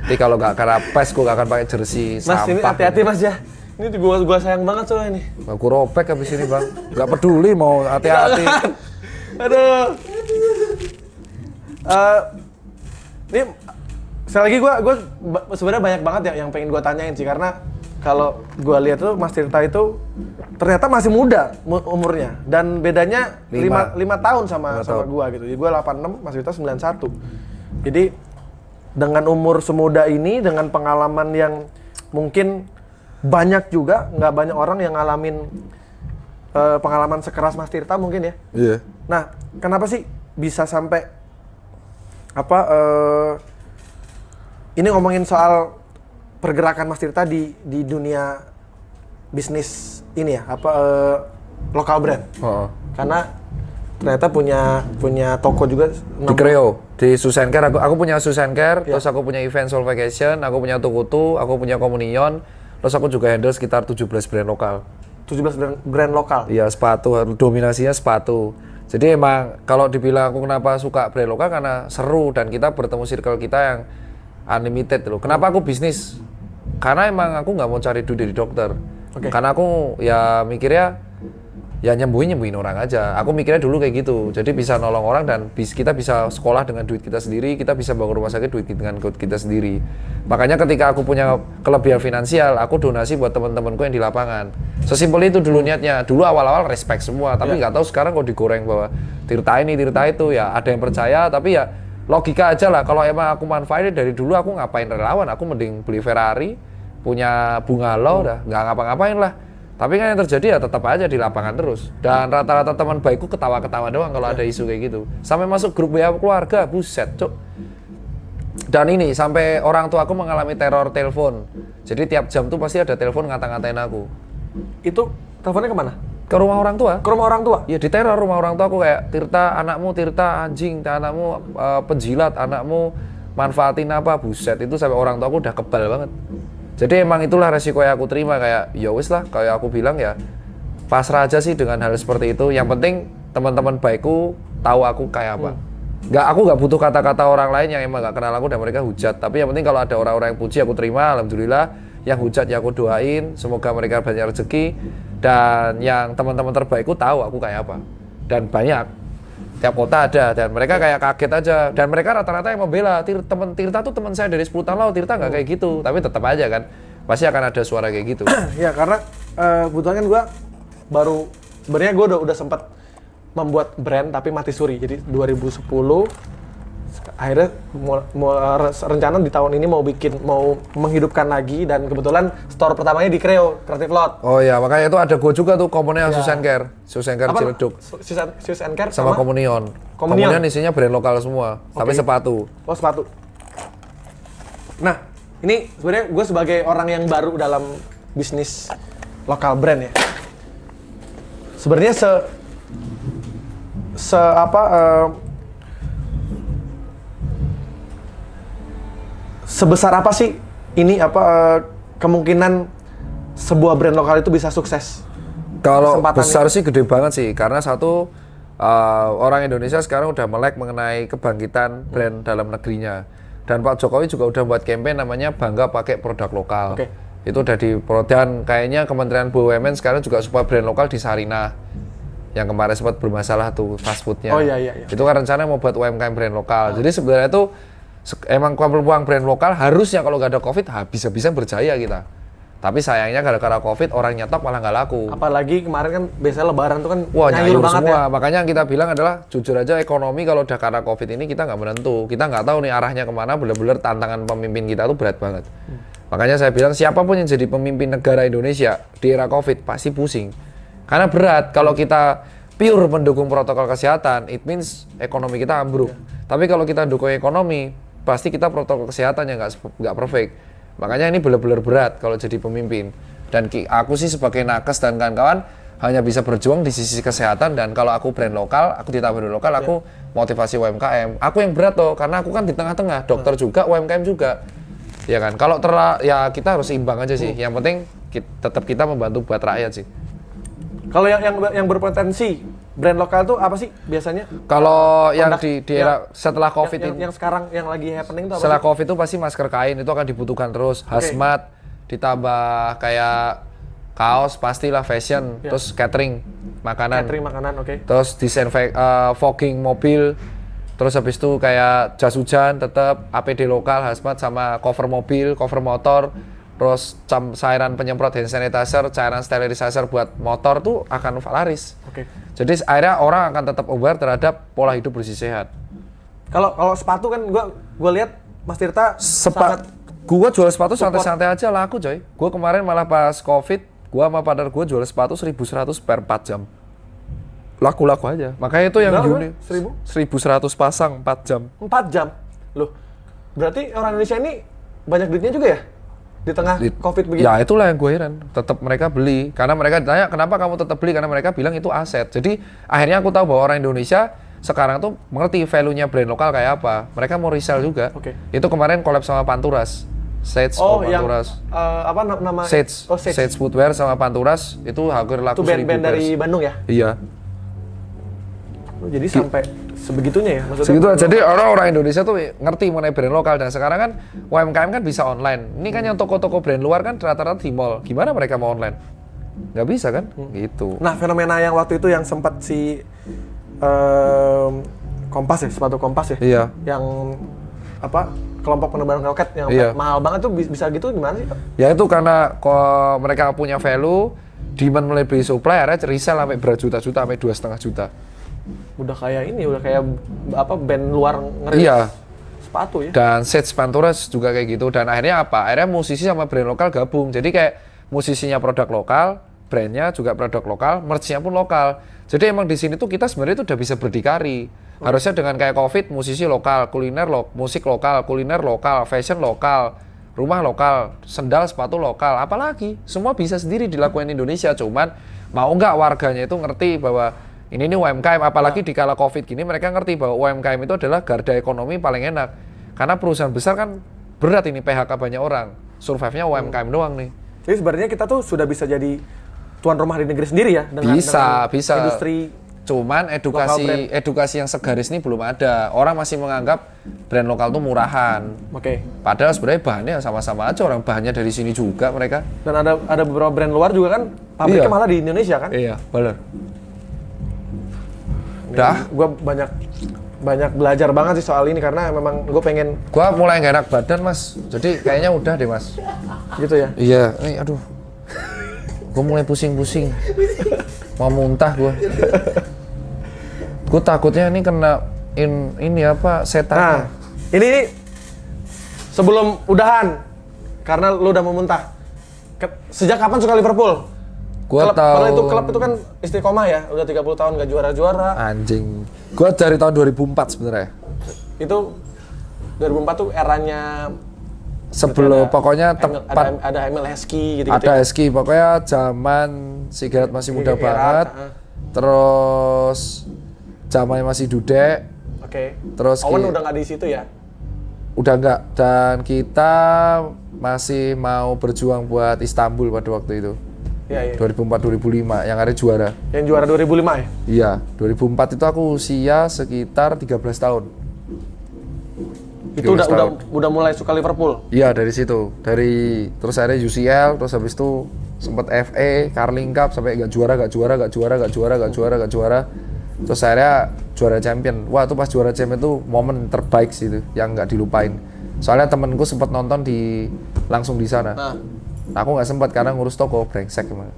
Jadi kalau nggak karena PES, gue nggak akan pakai jersey Mas, sampah. ini hati-hati Mas ya. Ini gua sayang banget soalnya ini. Aku robek habis ini bang. Nggak peduli mau hati-hati. Aduh. Ini sekali lagi gue sebenarnya banyak banget ya yang pengen gue tanyain sih, karena kalau gue lihat tuh Mas Tirta itu ternyata masih muda umurnya dan bedanya 5 tahun sama gue gitu. Jadi gue 86, Mas Tirta 91. Jadi dengan umur semuda ini, dengan pengalaman yang mungkin banyak juga, nggak banyak orang yang ngalamin pengalaman sekeras Mas Tirta mungkin ya. Iya. Nah, kenapa sih bisa sampai ini ngomongin soal pergerakan Mas Tirta di dunia bisnis ini ya, lokal brand. Karena ternyata punya toko juga Di Kreo, di Susencare, aku punya Susencare, Ya. terus aku punya Event Soul Vacation, aku punya Tukutu, aku punya Communion, terus aku juga handle sekitar 17 brand lokal. 17 brand lokal. Iya, sepatu, dominasinya sepatu. Jadi emang kalau dibilang aku kenapa suka brand lokal karena seru dan kita bertemu circle kita yang unlimited loh. Kenapa aku bisnis? Karena emang aku nggak mau cari duit dari dokter. Karena aku ya mikirnya ya nyembuhin orang aja. Aku mikirnya dulu kayak gitu. Jadi bisa nolong orang dan kita bisa sekolah dengan duit kita sendiri, kita bisa bangun rumah sakit dengan duit kita sendiri. Makanya ketika aku punya kelebihan finansial, aku donasi buat teman-temanku yang di lapangan. Sesimpel itu dulu niatnya. Dulu awal-awal respect semua, tapi nggak tahu sekarang kok digoreng bahwa Tirta ini, Tirta itu, ya ada yang percaya, tapi ya logika aja lah. Kalau emang aku manfaatin dari dulu, aku ngapain relawan? Aku mending beli Ferrari, punya bungalow, dah nggak ngapa-ngapain lah. Tapi kan yang terjadi ya tetap aja di lapangan terus. Dan rata-rata teman baikku ketawa-ketawa doang kalau ada isu kayak gitu. Sampai masuk grup WA keluarga, buset, cuk. Dan ini sampai orang tua aku mengalami teror telepon. Jadi tiap jam tuh pasti ada telepon ngata-ngatain aku. Itu teleponnya kemana? Ke rumah orang tua. Ke rumah orang tua? Iya, di teror rumah orang tua aku kayak Tirta anakmu, Tirta anjing, anakmu penjilat, anakmu manfaatin apa, buset. Itu sampai orang tua aku udah kebal banget. Jadi emang itulah resiko yang aku terima, kayak ya wis lah, kayak aku bilang ya pasrah aja sih dengan hal seperti itu. Yang penting teman-teman baikku tahu aku kayak apa. Aku nggak butuh kata-kata orang lain yang emang nggak kenal aku dan mereka hujat. Tapi yang penting kalau ada orang-orang yang puji aku terima, alhamdulillah. Yang hujat ya aku doain, semoga mereka banyak rezeki. Dan yang teman-teman terbaikku tahu aku kayak apa. Dan banyak, tiap kota ada, dan mereka kayak kaget aja. Dan mereka rata-rata yang membela, Tirta tuh teman saya dari 10 tahun lalu, Tirta nggak kayak gitu. Tapi tetap aja kan, pasti akan ada suara kayak gitu. Ya karena kebetulan kan gue baru, sebenarnya gue udah sempat membuat brand tapi mati suri. Jadi 2010 akhirnya rencana di tahun ini mau menghidupkan lagi, dan kebetulan store pertamanya di Kreo Creative Lot. Oh ya, makanya itu ada gue juga tuh Communion Shoes and Care Ciledug. Shoes and Care sama Communion. Communion isinya brand lokal semua, tapi sepatu. Oh, sepatu. Nah, ini sebenarnya gue sebagai orang yang baru dalam bisnis lokal brand ya. Sebenarnya sebesar apa sih ini kemungkinan sebuah brand lokal itu bisa sukses? Kalau besar sih gede banget sih, karena satu orang Indonesia sekarang udah melek mengenai kebangkitan brand dalam negerinya, dan Pak Jokowi juga udah buat campaign namanya bangga pakai produk lokal. Itu udah dan kayaknya Kementerian BUMN sekarang juga supaya brand lokal di Sarinah yang kemarin sempat bermasalah tuh fast foodnya. Oh iya. Itu kan rencana mau buat UMKM brand lokal. Jadi sebenarnya tuh emang peluang brand lokal harusnya kalau nggak ada COVID bisa-bisa berjaya kita. Tapi sayangnya gara-gara COVID orang nyetok malah nggak laku. Apalagi kemarin kan biasanya Lebaran tuh kan nyayur banget semua. Ya. Makanya yang kita bilang adalah jujur aja ekonomi kalau udah karena COVID ini kita nggak menentu. Kita nggak tahu nih arahnya kemana. Bener-bener tantangan pemimpin kita tuh berat banget. Makanya saya bilang siapapun yang jadi pemimpin negara Indonesia di era COVID pasti pusing. Karena berat kalau kita pure mendukung protokol kesehatan, it means ekonomi kita ambruk. Tapi kalau kita dukung ekonomi, pasti kita protokol kesehatannya nggak perfect. Makanya ini benar-benar berat kalau jadi pemimpin. Dan aku sih sebagai nakes dan kawan-kawan hanya bisa berjuang di sisi kesehatan, dan kalau aku brand lokal, aku ditambah brand lokal, aku motivasi UMKM. Aku yang berat loh, karena aku kan di tengah-tengah, dokter juga, UMKM juga. Ya kan, kalau ya kita harus imbang aja sih. Yang penting tetap kita membantu buat rakyat sih. Kalau yang berpotensi brand lokal tuh apa sih biasanya? Kalau yang di era setelah COVID yang sekarang yang lagi happening tuh apa? Setelah COVID itu pasti masker kain itu akan dibutuhkan terus, hazmat, ditambah kayak kaos pastilah, fashion, terus catering makanan. Terus fogging mobil. Terus habis itu kayak jas hujan tetap, APD lokal, hazmat, sama cover mobil, cover motor, terus cairan penyemprot hand sanitizer, cairan sterilizer buat motor tuh akan laris. Jadi akhirnya orang akan tetap aware terhadap pola hidup bersih sehat. Kalau sepatu kan gua lihat Mas Tirta gua jual sepatu santai-santai aja laku coy. Gua kemarin malah pas COVID, gua sama partner gua jual sepatu 1.100 per 4 jam. Laku-laku aja. Makanya itu yang Juni 1.100 pasang 4 jam. 4 jam? Loh, berarti orang Indonesia ini banyak duitnya juga ya? Di tengah COVID begini? Ya itulah yang gue heran. Tetap mereka beli. Karena mereka ditanya, kenapa kamu tetap beli? Karena mereka bilang itu aset. Jadi akhirnya aku tahu bahwa orang Indonesia sekarang tuh mengerti value-nya brand lokal kayak apa. Mereka mau resell juga. Itu kemarin collab sama Panturas. Sage Panturas. Apa nama? Sage Footwear sama Panturas itu hampir laku 1.000 itu band-band dari Bandung ya? Iya. Jadi sampai sebegitunya ya maksudnya? Segitu. Jadi orang Indonesia tuh ngerti mengenai brand lokal, dan sekarang kan UMKM kan bisa online. Ini kan yang toko-toko brand luar kan rata-rata di mall. Gimana mereka mau online? Nggak bisa kan? Gitu. Nah, fenomena yang waktu itu yang sempat Kompas ya, sepatu Kompas ya? Iya. Yang kelompok penerbang roket yang mahal banget tuh bisa gitu gimana sih, Pak? Ya itu karena mereka punya value, demand melebihi supply, akhirnya resell sampai berjuta-juta, sampai 2,5 juta. Udah kayak band luar ngerilis sepatu ya. Dan Sage Panturas juga kayak gitu, dan akhirnya akhirnya musisi sama brand lokal gabung. Jadi kayak musisinya produk lokal, brandnya juga produk lokal, merch-nya pun lokal. Jadi emang di sini tuh kita sebenarnya tuh udah bisa berdikari. Harusnya dengan kayak COVID, musisi lokal, kuliner musik lokal, kuliner lokal, fashion lokal, rumah lokal, sendal, sepatu lokal, apalagi semua bisa sendiri dilakukan Indonesia. Cuman mau nggak warganya itu ngerti bahwa ini UMKM, apalagi di kala COVID gini mereka ngerti bahwa UMKM itu adalah garda ekonomi paling enak. Karena perusahaan besar kan berat ini PHK banyak orang, survive-nya UMKM doang nih. Jadi sebenarnya kita tuh sudah bisa jadi tuan rumah di negeri sendiri ya dengan bisa industri. Cuman edukasi yang segaris ini belum ada. Orang masih menganggap brand lokal tuh murahan. Padahal sebenarnya bahannya sama-sama aja, orang bahannya dari sini juga mereka. Dan ada beberapa brand luar juga kan pabriknya malah di Indonesia kan? Iya, benar. Gue banyak belajar banget sih soal ini karena memang gue pengen. Gue mulai gak enak badan mas, jadi kayaknya udah deh mas. Gitu ya? Iya, aduh. Gue mulai pusing-pusing, mau muntah gue. Gue takutnya ini kena setan. Nah, Ini sebelum udahan, karena lu udah mau muntah. Sejak kapan suka Liverpool? Gua tahu. Padahal itu klub itu kan istiqomah ya, udah 30 tahun gak juara-juara. Anjing. Gua dari tahun 2004 sebenarnya. Itu 2004 tuh eranya Sebelum pokoknya tepat ada Emil Heskey gitu. Ada Heskey, pokoknya zaman si Gerrard masih muda banget. Terus zamannya masih Dudek. Oke. Terus Owen udah nggak di situ ya? Udah nggak, dan kita masih mau berjuang buat Istanbul pada waktu itu. Iya, iya. 2004-2005 yang ada juara. Yang juara 2005 ya? Iya, 2004 itu aku usia sekitar 13 tahun. Itu udah mulai suka Liverpool. Iya, dari situ. Terus akhirnya UCL, terus habis itu sempat FA, Carling Cup sampai nggak juara. Terus akhirnya juara champion. Wah, itu pas juara champion itu momen terbaik sih itu, yang nggak dilupain. Soalnya temenku sempat nonton langsung di sana. Nah, aku nggak sempat karena ngurus toko, brengsek emang.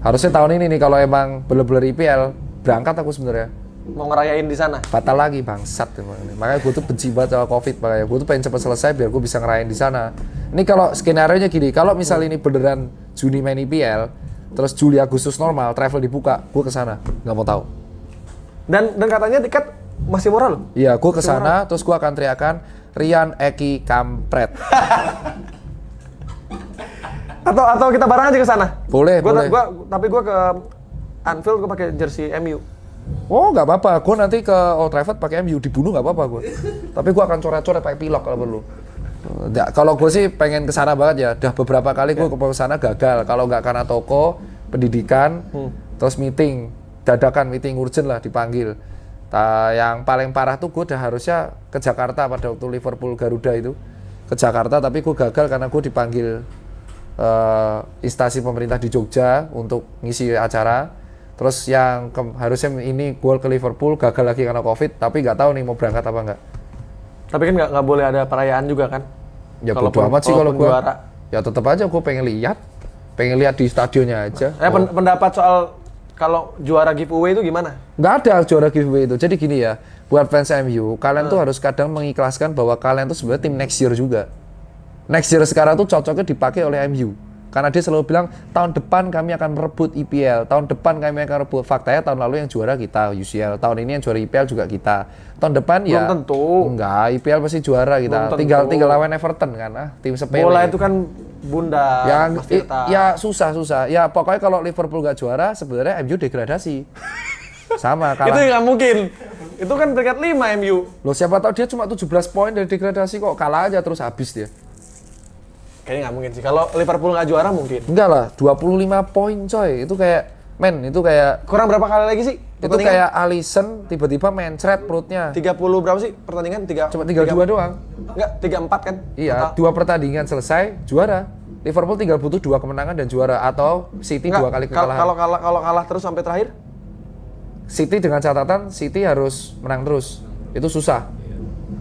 Harusnya tahun ini nih kalau emang bener-bener IPL berangkat aku sebenarnya. Mau ngerayain di sana? Batal lagi, bangsat emang. Makanya gue tuh benci banget sama Covid, makanya gue tuh pengen cepet selesai biar gue bisa ngerayain di sana. Ini kalau skenario nya gini, kalau misal ini beneran Juni main IPL, terus Juli Agustus normal, travel dibuka, gue kesana, nggak mau tahu. Dan katanya tiket masih murah loh? Iya, gue kesana, terus gue akan teriakan Rian Eki Kampret. atau kita bareng aja ke sana? Boleh. Tapi gue ke Anfield gue pakai jersey MU. Oh, nggak apa-apa. Gue nanti ke Old Trafford pakai MU, dibunuh nggak apa-apa gue. Tapi gue akan coret-coret pakai pilok kalau perlu. Kalau gue sih pengen ke sana banget ya. Udah beberapa kali gue ke sana gagal. Kalau nggak karena toko, pendidikan, terus meeting, dadakan meeting urgent lah dipanggil. Yang paling parah tuh gue udah harusnya ke Jakarta pada waktu Liverpool Garuda itu. Ke Jakarta, tapi gue gagal karena gue dipanggil instansi pemerintah di Jogja untuk ngisi acara. Terus yang harusnya ini gue ke Liverpool gagal lagi karena Covid, tapi nggak tahu nih mau berangkat apa nggak. Tapi kan nggak boleh ada perayaan juga kan? Ya bodo amat sih kalau gue. Ya tetap aja gue pengen lihat di stadionnya aja. Pendapat soal kalau juara giveaway itu gimana? Nggak ada juara giveaway itu. Jadi gini ya, buat fans MU, kalian tuh harus kadang mengikhlaskan bahwa kalian tuh sebenarnya tim next year juga. Next year sekarang tuh cocoknya dipakai oleh MU. Karena dia selalu bilang, tahun depan kami akan merebut IPL, tahun depan kami akan merebut. Faktanya tahun lalu yang juara kita, UCL. Tahun ini yang juara IPL juga kita. Tahun depan belum tentu. Enggak, IPL pasti juara kita. Tinggal lawan Everton kan, tim sepele. Bola itu kan bunda, ya susah. Ya pokoknya kalau Liverpool nggak juara, sebenarnya MU degradasi. Sama kalah. Itu nggak mungkin. Itu kan peringkat 5 MU. Loh, siapa tahu dia cuma 17 poin dari degradasi kok, kalah aja terus habis dia. Kayaknya nggak mungkin sih. Kalau Liverpool nggak juara mungkin. Enggak lah, 25 poin coy. Itu kayak kurang berapa kali lagi sih? Itu kayak Alisson tiba-tiba mencret perutnya. 30 berapa sih pertandingan? Cuma 32 doang. Enggak, 34 kan? Iya, 2 pertandingan selesai, juara. Liverpool tinggal butuh 2 kemenangan dan juara, atau City 2 kali kekalahan. Kalau kalah terus sampai terakhir? City dengan catatan City harus menang terus. Itu susah.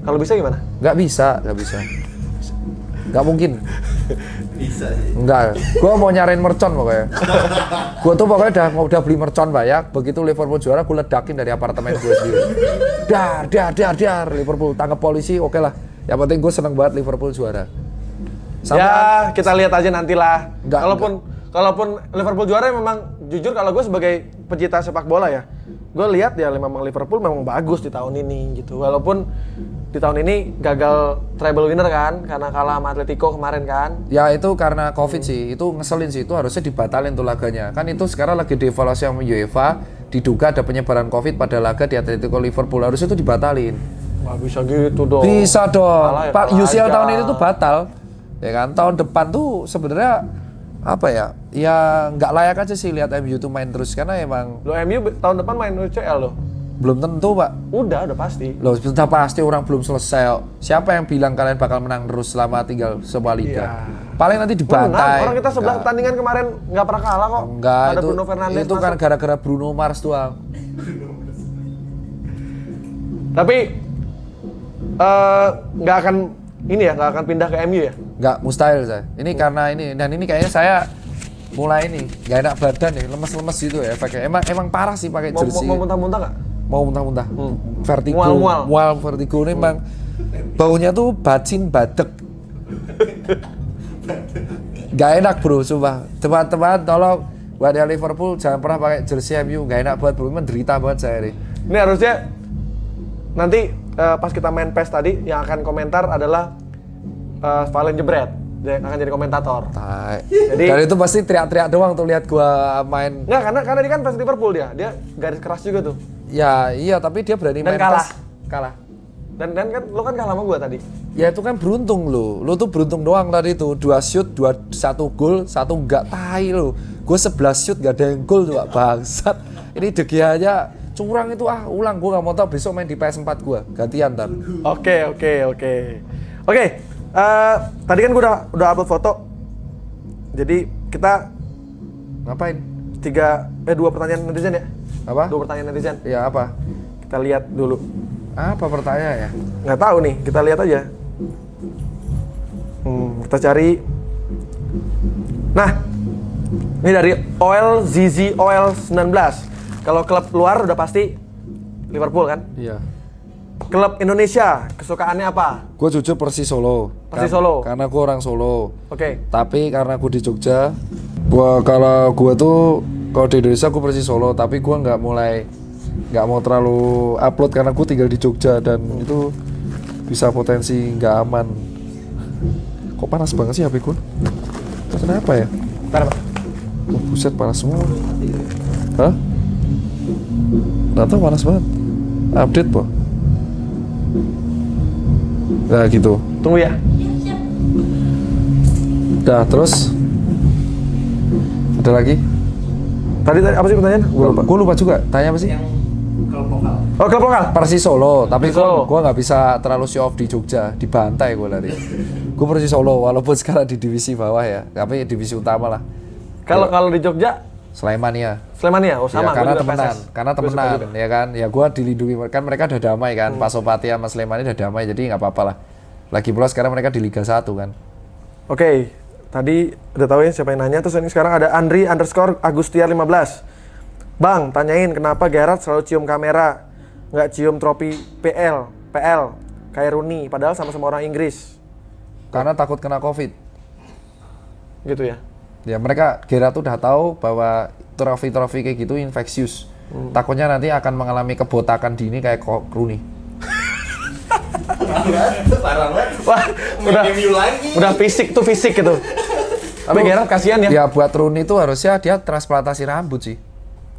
Kalau bisa gimana? Nggak bisa. Nggak mungkin. Bisa sih. Enggak, gue mau nyariin mercon pokoknya. Gue tuh pokoknya udah beli mercon banyak. Begitu Liverpool juara, gue ledakin dari apartemen gue sendiri. Dar, Liverpool tangkap polisi, oke lah. Yang penting gue seneng banget Liverpool juara. Ya, kita lihat aja nantilah. Kalaupun Liverpool juara, memang jujur kalau gue sebagai pecinta sepak bola ya, gue lihat ya memang Liverpool memang bagus di tahun ini gitu. Walaupun di tahun ini gagal treble winner kan, karena kalah sama Atletico kemarin kan. Ya itu karena Covid sih, itu ngeselin sih, itu harusnya dibatalin tuh laganya. Kan itu sekarang lagi dievaluasi sama UEFA, diduga ada penyebaran Covid pada laga di Atletico Liverpool, harusnya itu dibatalin. Wah, bisa gitu dong. Bisa dong. Kalah UCL aja. tahun ini tuh batal. Ya kan, tahun depan tuh sebenarnya apa ya? Ya nggak layak aja sih lihat MU tuh main terus, karena emang Lo MU tahun depan main UCL loh. belum tentu, Pak. Udah pasti. Loh, sudah pasti, orang belum selesai. Siapa yang bilang kalian bakal menang terus selama tinggal sebuah liga? Iya. Paling nanti dibantai. Orang kita 11 pertandingan kemarin nggak pernah kalah kok. Enggak, ada Bruno Fernandes itu kan gara-gara Bruno Mars doang. Tapi nggak akan nggak akan pindah ke MU ya? Nggak, mustahil saya. Ini karena ini, dan ini kayaknya saya mulai ini nggak enak badan ya, lemes-lemes gitu ya. Pakai emang parah sih pakai jersey. Mau muntah-muntah nggak? Mau muntah-muntah. Vertigo, Mual. vertigo ini emang Baunya tuh bacin badek. Gak enak bro, sumpah. Teman-teman tolong buat yang Liverpool jangan pernah pakai jersey MU, gak enak banget bro, menderita banget saya ini. Ini harusnya nanti pas kita main PES tadi yang akan komentar adalah Valen Jebret yang akan jadi komentator. Jadi dan itu pasti teriak-teriak doang tuh lihat gua main. Nggak, karena dia kan fans Liverpool dia garis keras juga tuh. Ya iya, tapi dia berani Dan main kalah. PES. Kalah. Dan kan lo kan kalah sama gua tadi. Ya itu kan beruntung lo tuh beruntung doang tadi tuh 2 shoot, 1 gol, 1 enggak, tai lo. Gue 11 shoot gak ada yang gol tuh bangsat. Ini De Gea aja curang itu ulang, gue gak mau tau besok main di PS4 gue, gantian ntar. Oke, tadi kan gue udah upload foto. Jadi kita Ngapain? 2 pertanyaan netizen ya? Apa? 2 pertanyaan netizen. Ya apa? Kita lihat dulu. Apa pertanyaan ya? Nggak tahu nih, kita lihat aja. Kita cari. Nah, ini dari Oil ZZ Oil 19. Kalau klub luar udah pasti Liverpool kan? Iya. Klub Indonesia, kesukaannya apa? Gue jujur Persis Solo. Persis Solo. Karena gue orang Solo. Oke. Tapi karena gue di Jogja, kalau gue di Indonesia gue Persis Solo. Tapi gue nggak mau terlalu upload karena gue tinggal di Jogja dan itu bisa potensi nggak aman. Kok panas banget sih HP gue? Kenapa ya? Bentar, Pak. Oh, buset panas semua. Hah? Nggak tahu panas banget. Update po. Nah gitu. Tunggu ya. Dah terus ada lagi? Tadi apa sih pertanyaan? Gue lupa juga. Tanya apa sih? Oh, klub lokal. Persis Solo, tapi Persis Solo. gue nggak bisa terlalu show off di Jogja, dibantai gue lari. Gue Persis Solo, walaupun sekarang di divisi bawah ya, tapi divisi utama lah. Kalau di Jogja, Sleman ya. Sleman ya? Oh sama. Ya, karena gua juga temenan, PSS. karena Gua suka temenan, juga. ya kan. Ya gue dilindungi, kan mereka udah damai kan. Pasopati sama Sleman ini udah damai, jadi nggak apa-apa lah. Lagi pula sekarang mereka di Liga 1 kan. Oke, tadi udah tahu ya siapa yang nanya. Terus ini sekarang ada Andri_Agustiar 15. Bang, tanyain kenapa Gerrard selalu cium kamera, nggak cium trofi PL, kayak Rooney, padahal sama-sama orang Inggris. Karena takut kena COVID. Gitu ya? Ya mereka Gerrard tuh udah tahu bahwa trofi-trofi kayak gitu infeksius. Takutnya nanti akan mengalami kebotakan dini kayak Rooney. Parah banget. Wah, MU lagi. udah fisik gitu. Tapi Gerrard kasihan ya. Ya buat Rooney itu harusnya dia transplantasi rambut sih.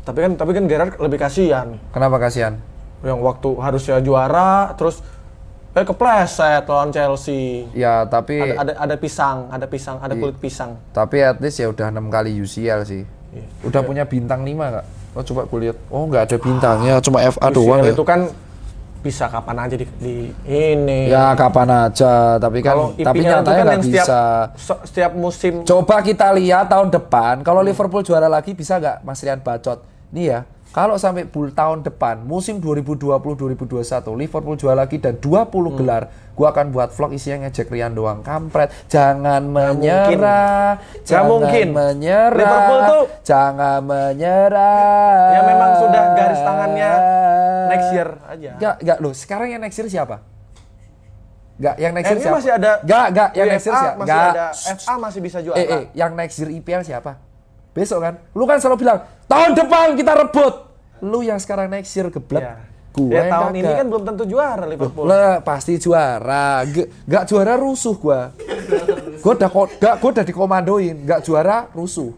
Tapi kan Gerrard lebih kasihan. Kenapa kasihan? Yang waktu harusnya juara, terus kepleset lawan Chelsea. Ya tapi Ada pisang, ada kulit pisang. tapi at least ya udah 6 kali UCL sih. Udah punya bintang 5 nggak? Oh coba gue lihat. Oh nggak ada bintangnya, cuma FA doang ya. Itu kan bisa kapan aja di ini. Ya kapan aja, tapi Kalau kan tapi IPL itu nyatanya kan nggak yang bisa. setiap musim. Coba kita lihat tahun depan, kalau Liverpool juara lagi bisa nggak Mas Rian bacot? Nih ya, kalau sampai tahun depan, musim 2020-2021, Liverpool juara lagi dan 20 gelar, gua akan buat vlog isinya ngejek Rian doang. Kampret, jangan menyerah, jangan mungkin. menyerah, Liverpool tuh jangan menyerah. Ya memang sudah garis tangannya next year aja. Enggak loh, sekarang yang next year siapa? Enggak, yang next year MU siapa? masih ada. Enggak, yang next year UEFA siapa? masih Enggak. ada. FA masih bisa juara. Yang next year IPL siapa? Besok kan? Lu kan selalu bilang, tahun depan kita rebut. Lu yang sekarang next year geblek. Ya. Gua Ya, yang tahun ini kagak. kan belum tentu juara Liverpool. Lah, pasti juara. Enggak juara rusuh gua. Gua udah dikomandoin, enggak juara rusuh.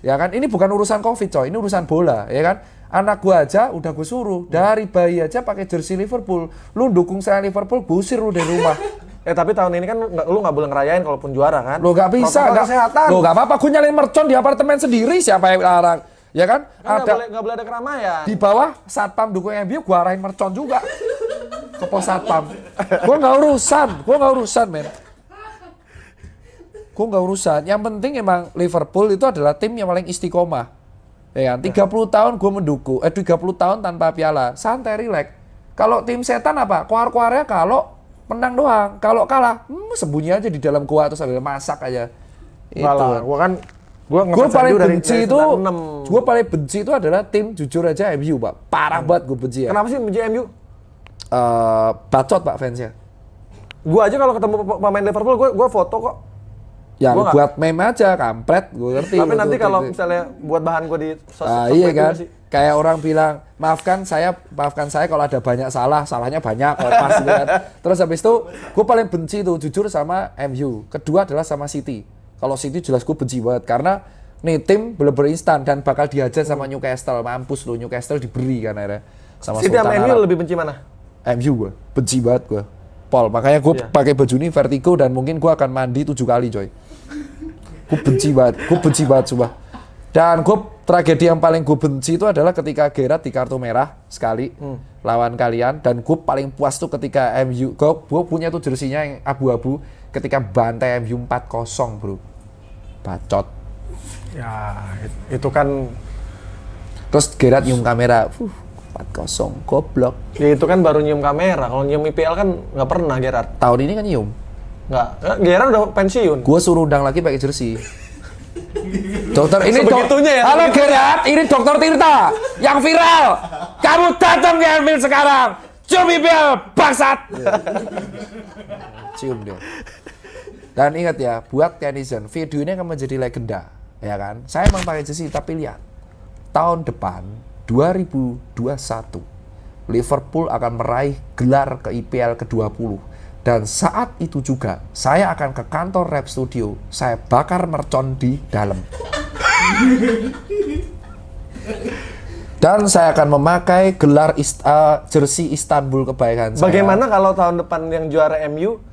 Ya kan? Ini bukan urusan Covid, coy. Ini urusan bola, ya kan? Anak gua aja udah gue suruh dari bayi aja pakai jersey Liverpool. Lu dukung saya Liverpool, gusir lu dari rumah. Tapi tahun ini kan lu nggak boleh ngerayain kalaupun juara kan? Lo nggak bisa, Protokol kesehatan. Lo nggak apa-apa, gue nyalain mercon di apartemen sendiri, siapa yang larang? Ya kan? Kan nggak boleh ada keramaian. Di bawah satpam dukung MU, gue arahin mercon juga ke pos satpam. Gue nggak urusan, men. Gue nggak urusan. Yang penting emang Liverpool itu adalah tim yang paling istiqomah. Ya kan? 30 tahun gue mendukung, 30 tahun tanpa piala, santai, relax. Kalau tim setan apa? Keluar-keluarnya kalau menang doang. Kalau kalah, sembunyi aja di dalam gua terus sambil masak aja. Malah, Gue paling benci itu, 96. gue paling benci itu adalah tim jujur aja MU, Pak. Parah banget gue benci ya. Kenapa sih benci MU? Bacot Pak fansnya. Gua aja kalau ketemu pemain Liverpool, gua foto kok. Ya Gua buat meme aja, kampret, gue ngerti. Tapi nanti itu, kalau itu. misalnya buat bahan gua di Iya juga kan, sih. kayak orang bilang, maafkan saya kalau ada banyak salahnya banyak, pas gitu kan. Terus habis itu, gue paling benci tuh jujur sama MU. Kedua adalah sama City. Kalau City jelas gue benci banget, karena nih tim bener-bener instan dan bakal dihajar sama Newcastle. Mampus lu, Newcastle diberi kan akhirnya. Sama City sama Sultan MU Arab. lebih benci mana? MU gue, benci banget gue. Pol, makanya gue Iya. pakai baju ini vertigo dan mungkin gue akan mandi 7 kali coy. Gue benci banget sumpah. Dan gue tragedi yang paling gue benci itu adalah ketika Gerrard di kartu merah sekali lawan kalian, dan gue paling puas tuh ketika MU, gue punya tuh jersinya yang abu-abu ketika bantai MU 4-0 bro. Bacot. Ya, itu kan Terus Gerrard nyium kamera, 4-0, goblok. ya itu kan baru nyium kamera. Kalau nyium IPL kan nggak pernah Gerrard. Tahun ini kan nyium. Nggak. Gerrard udah pensiun. Gue suruh undang lagi pakai jersey. Dokter ini Sebegitunya ya, Halo sebegitunya. Gerard, ini Dokter Tirta yang viral. Kamu datang ke Anfield sekarang. Cium IPL, bangsat. Cium dia. Dan ingat ya, buat netizen, video ini akan menjadi legenda, ya kan? Saya emang pakai jersey, tapi lihat, tahun depan 2021 Liverpool akan meraih gelar ke IPL ke-20. Dan saat itu juga, saya akan ke kantor Rap Studio. Saya bakar mercon di dalam. Dan saya akan memakai gelar jersey Istanbul kebaikan saya. Bagaimana kalau tahun depan yang juara MU?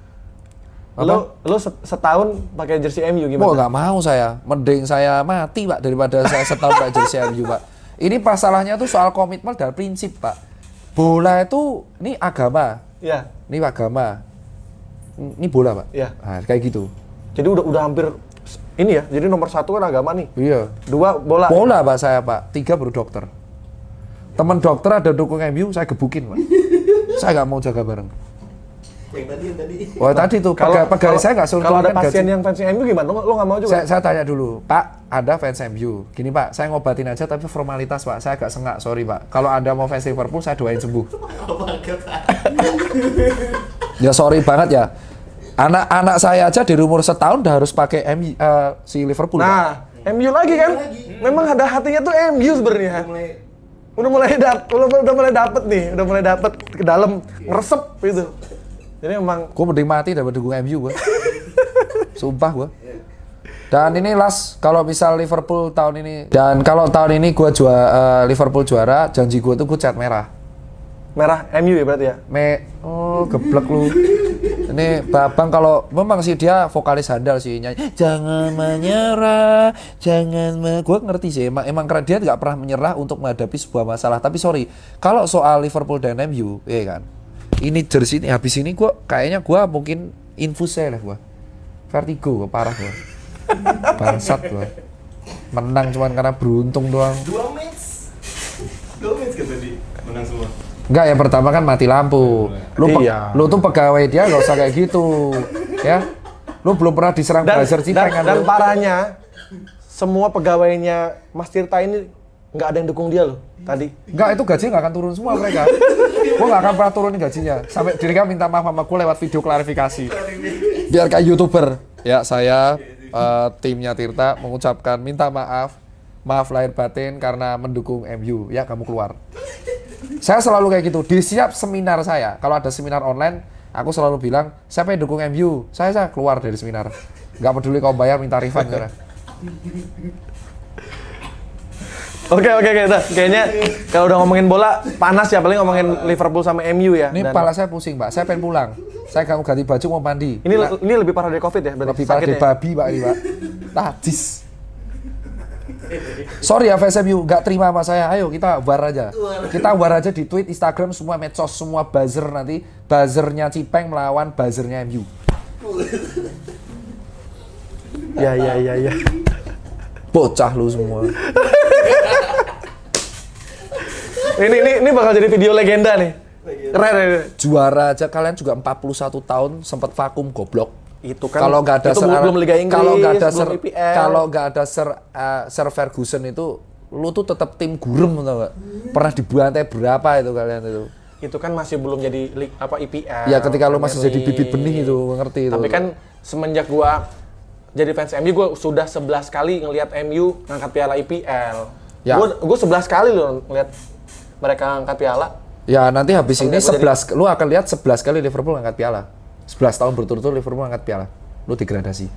Lo setahun pakai jersey MU Oh, gimana? nggak mau saya. Mending saya mati, Pak, daripada saya setahun pakai jersey MU, Pak. Ini masalahnya tuh soal komitmen dan prinsip, Pak. Bola itu, ini agama. Iya. Ini agama. Ini bola, Pak. Iya. Nah, kayak gitu. Jadi udah hampir ini ya. Jadi nomor 1 kan agama nih. Iya. 2 bola. Bola, Pak, saya, Pak. 3 baru dokter. Teman dokter ada dukung MU, saya gebukin, Pak. Saya nggak mau jaga bareng. Yang tadi. Oh, tadi tuh, pegawai saya nggak suruh Kalau ada turunkan pasien gaji. yang fans MU gimana? Lo nggak mau juga? Saya tanya dulu, Pak, Anda fans MU. Gini Pak, saya ngobatin aja tapi formalitas Pak, saya agak sengak, sorry Pak. Kalau Anda mau fans Liverpool, saya doain sembuh. Ya sorry banget ya. Anak-anak saya aja dari umur setahun udah harus pakai si Liverpool. Pak. Nah, MU lagi kan? Memang ada hatinya tuh MU sebenarnya. Udah mulai dapet nih, udah mulai dapet ke dalam ngeresep gitu. Jadi memang Gue mending mati daripada dukung MU gue. Sumpah gue. Dan ini last, kalau misal Liverpool tahun ini, dan kalau tahun ini gue Liverpool juara, janji gue tuh gue cat merah. merah MU ya berarti ya. Geblek lu. Ini Babang kalau memang sih dia vokalis handal sih nyanyi. Jangan menyerah, gue ngerti sih. Emang karena dia nggak pernah menyerah untuk menghadapi sebuah masalah. Tapi sorry, kalau soal Liverpool dan MU, ya kan. Ini jersey ini habis ini kayaknya gue mungkin infus lah gue. Vertigo gue parah gue. Bangsat gue. Menang cuman karena beruntung doang. 2 match kan tadi menang semua. Enggak, yang pertama kan mati lampu. Iya. Lu tuh pegawai dia nggak usah kayak gitu, ya. Lu belum pernah diserang buzzer Cipeng kan? dan lu? parahnya semua pegawainya Mas Tirta ini nggak ada yang dukung dia loh tadi. Enggak, itu gaji nggak akan turun semua mereka. Gua nggak akan pernah turunin gajinya. Sampai mereka minta maaf sama gue lewat video klarifikasi. Biar kayak YouTuber. Ya, saya timnya Tirta mengucapkan minta maaf. Maaf lahir batin karena mendukung MU. Ya, kamu keluar. Saya selalu kayak gitu. Di setiap seminar saya, kalau ada seminar online, aku selalu bilang, siapa yang dukung MU? Saya keluar dari seminar. Nggak peduli kau bayar, minta refund. Oke, kayaknya kalau udah ngomongin bola panas ya, paling ngomongin Liverpool sama MU ya. Ini Dan kepala saya pusing, Pak. Saya pengen pulang. Saya kamu ganti baju mau mandi. ini lebih parah dari COVID ya, berarti Lebih parah dari sakitnya ya? babi, Pak, ini, Pak. Tajis. Sorry ya FSMU, nggak terima sama saya. Ayo kita war aja. Kita war aja di tweet, Instagram, semua medsos, semua buzzer nanti. Buzzernya Cipeng melawan buzzernya MU. Ya. Bocah lu semua. Ini bakal jadi video legenda nih. Keren. Juara aja kalian juga 41 tahun sempat vakum goblok. Itu kan Kalau nggak ada itu belum Liga Inggris, kalau nggak ada belum IPL. kalau nggak ada Sir Ferguson itu, lu tuh tetap tim gurem tau gak? Pernah dibantai berapa itu kalian itu? itu kan masih belum jadi IPL. Ya ketika lu Premier masih jadi bibit League. benih itu, ngerti itu. Tapi kan semenjak gua jadi fans MU, gua sudah 11 kali ngelihat MU ngangkat piala IPL. Ya. Gua 11 kali loh ngelihat mereka ngangkat piala. Ya nanti habis ini Semenjak 11, lu akan lihat 11 kali Liverpool ngangkat piala. 11 tahun berturut-turut Liverpool ngangkat piala. Lu degradasi.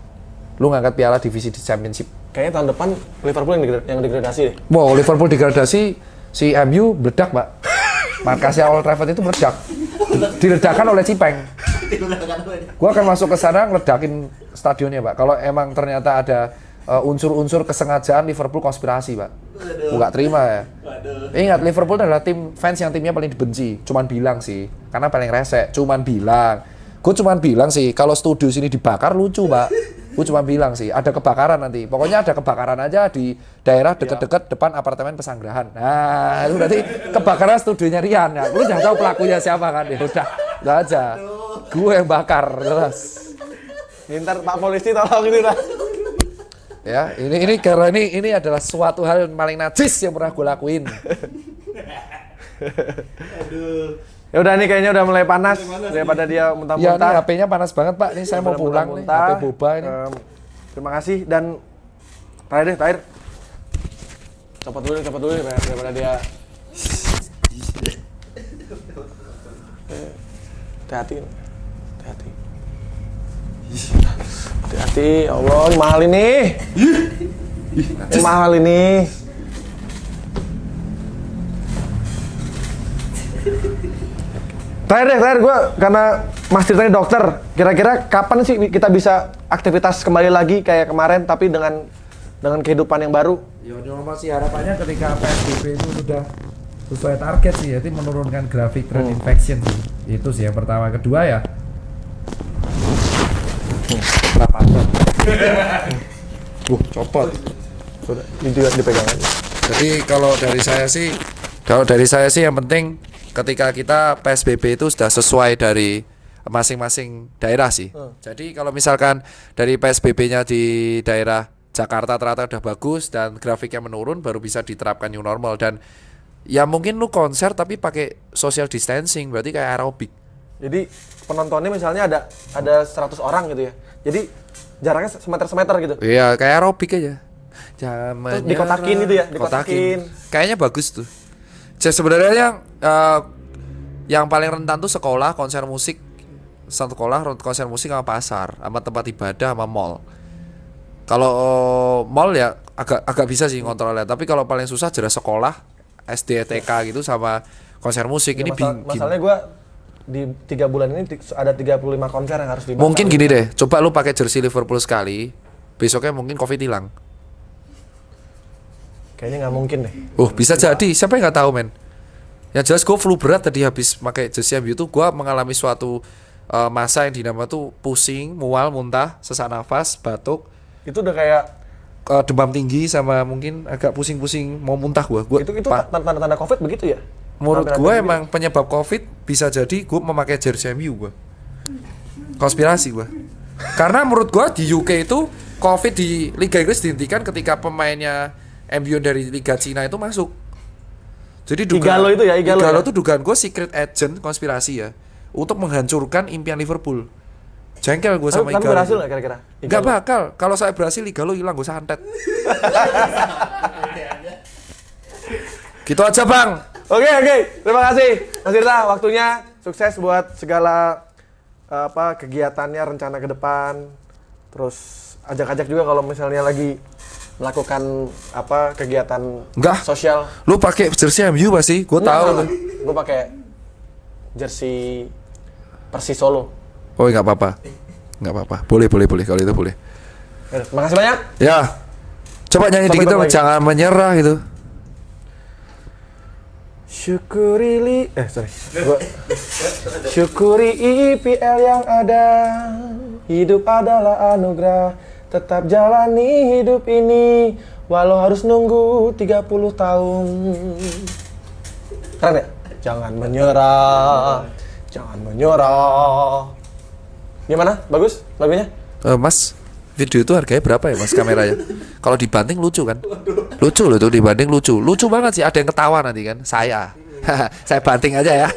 Lu ngangkat piala divisi di Championship. Kayaknya tahun depan Liverpool yang degradasi deh. Wow, Liverpool degradasi, si MU meledak, Pak. Markasnya Old Trafford itu meledak. Diledakkan oleh Cipeng. Gua akan masuk ke sana ngeledakin stadionnya, Pak. Kalau emang ternyata ada unsur-unsur kesengajaan Liverpool konspirasi, Pak. Gua nggak terima ya. Ingat, Liverpool adalah tim fans yang timnya paling dibenci. Cuman bilang sih, karena paling resek. Cuman bilang. Gue cuman bilang sih, kalau studio sini dibakar lucu, Pak. Gue cuma bilang sih, ada kebakaran nanti. Pokoknya ada kebakaran aja di daerah deket-deket depan apartemen Pesanggerahan. Nah, itu berarti kebakaran studionya Rian. Ya, lu udah tahu pelakunya siapa kan? Ya udah aja. Gue yang bakar, jelas. Ntar Pak Polisi tolong ini lah. Ya, ini karena ini adalah suatu hal yang paling najis yang pernah gue lakuin. Aduh. Ya udah nih kayaknya udah mulai panas daripada dia Ya, ini muntah-muntah. HP-nya panas banget, Pak. Ini saya mau pulang nih, HP boba ini. Terima kasih dan terakhir. Copot dulu daripada dia. Hati-hati. Hati-hati, ya Allah, ini mahal ini. Ini mahal ini. Terakhir gue, karena Mas ceritanya dokter, kira-kira kapan sih kita bisa aktivitas kembali lagi kayak kemarin, tapi dengan kehidupan yang baru? Ya normal sih, harapannya ketika PSBB itu sudah sesuai target sih, yaitu menurunkan grafik trend infection sih. Itu sih yang pertama. Kedua ya, Kenapa? copot. Sudah, dipegang aja. Jadi kalau dari saya sih yang penting ketika kita PSBB itu sudah sesuai dari masing-masing daerah sih. Jadi kalau misalkan dari PSBB-nya di daerah Jakarta ternyata udah bagus dan grafiknya menurun, baru bisa diterapkan new normal. Dan ya mungkin lu konser tapi pakai social distancing, berarti kayak aerobik. Jadi penontonnya misalnya ada 100 orang gitu ya. Jadi jaraknya semeter gitu. Iya, kayak aerobik aja. Terus dikotakin gitu ya, dikotakin. Kayaknya bagus tuh. Jadi sebenarnya yang paling rentan tuh sekolah, konser musik, konser musik sama pasar, sama tempat ibadah, sama mall. Kalau mall ya agak bisa sih kontrolnya, tapi kalau paling susah jelas sekolah, SD, TK gitu sama konser musik. Ya, ini masalahnya gue di 3 bulan ini ada 35 konser yang harus dibatalkan. Mungkin gini deh, coba lu pakai jersey Liverpool sekali, besoknya mungkin Covid hilang. Kayaknya nggak mungkin deh. Bisa jadi, siapa yang nggak tahu men. Yang jelas gue flu berat tadi habis pakai jersey MU tuh, gue mengalami suatu masa yang dinamakan tuh pusing, mual, muntah, sesak nafas, batuk. Itu udah kayak demam tinggi sama mungkin agak pusing-pusing mau muntah gue. itu tanda-tanda COVID begitu ya? Menurut gue emang penyebab COVID bisa jadi gue memakai jersey MU gue. Konspirasi gue. Karena menurut gue di UK itu COVID di Liga Inggris dihentikan ketika pemainnya MU dari Liga Cina itu masuk. Jadi Igalo itu ya, Igalo itu dugaan gue secret agent konspirasi ya untuk menghancurkan impian Liverpool. Jengkel gue sama Igalo. Tapi berhasil nggak kira-kira? Nggak bakal. Kalau saya berhasil, Igalo hilang, gue santet. Gitu aja bang. Oke. Terima kasih Mas Irta, waktunya. Sukses buat segala kegiatannya, rencana ke depan. Terus ajak-ajak juga kalau misalnya lagi melakukan kegiatan sosial. Lu pakai jersey MU pasti, gue tahu. Gue pakai jersey Persis Solo. Oh nggak apa-apa, boleh kalau itu boleh. Makasih banyak. Ya, coba nyanyi dikit dong, jangan menyerah gitu. Syukuri IPL yang ada, hidup adalah anugerah. Tetap jalani hidup ini, walau harus nunggu 30 tahun. Keren ya? Jangan menyerah. Gimana? Bagus lagunya? Mas, video itu harganya berapa ya mas kameranya? Kalau dibanting lucu kan? Lucu loh tuh, dibanding lucu banget sih. Ada yang ketawa nanti kan? Saya. Saya banting aja ya.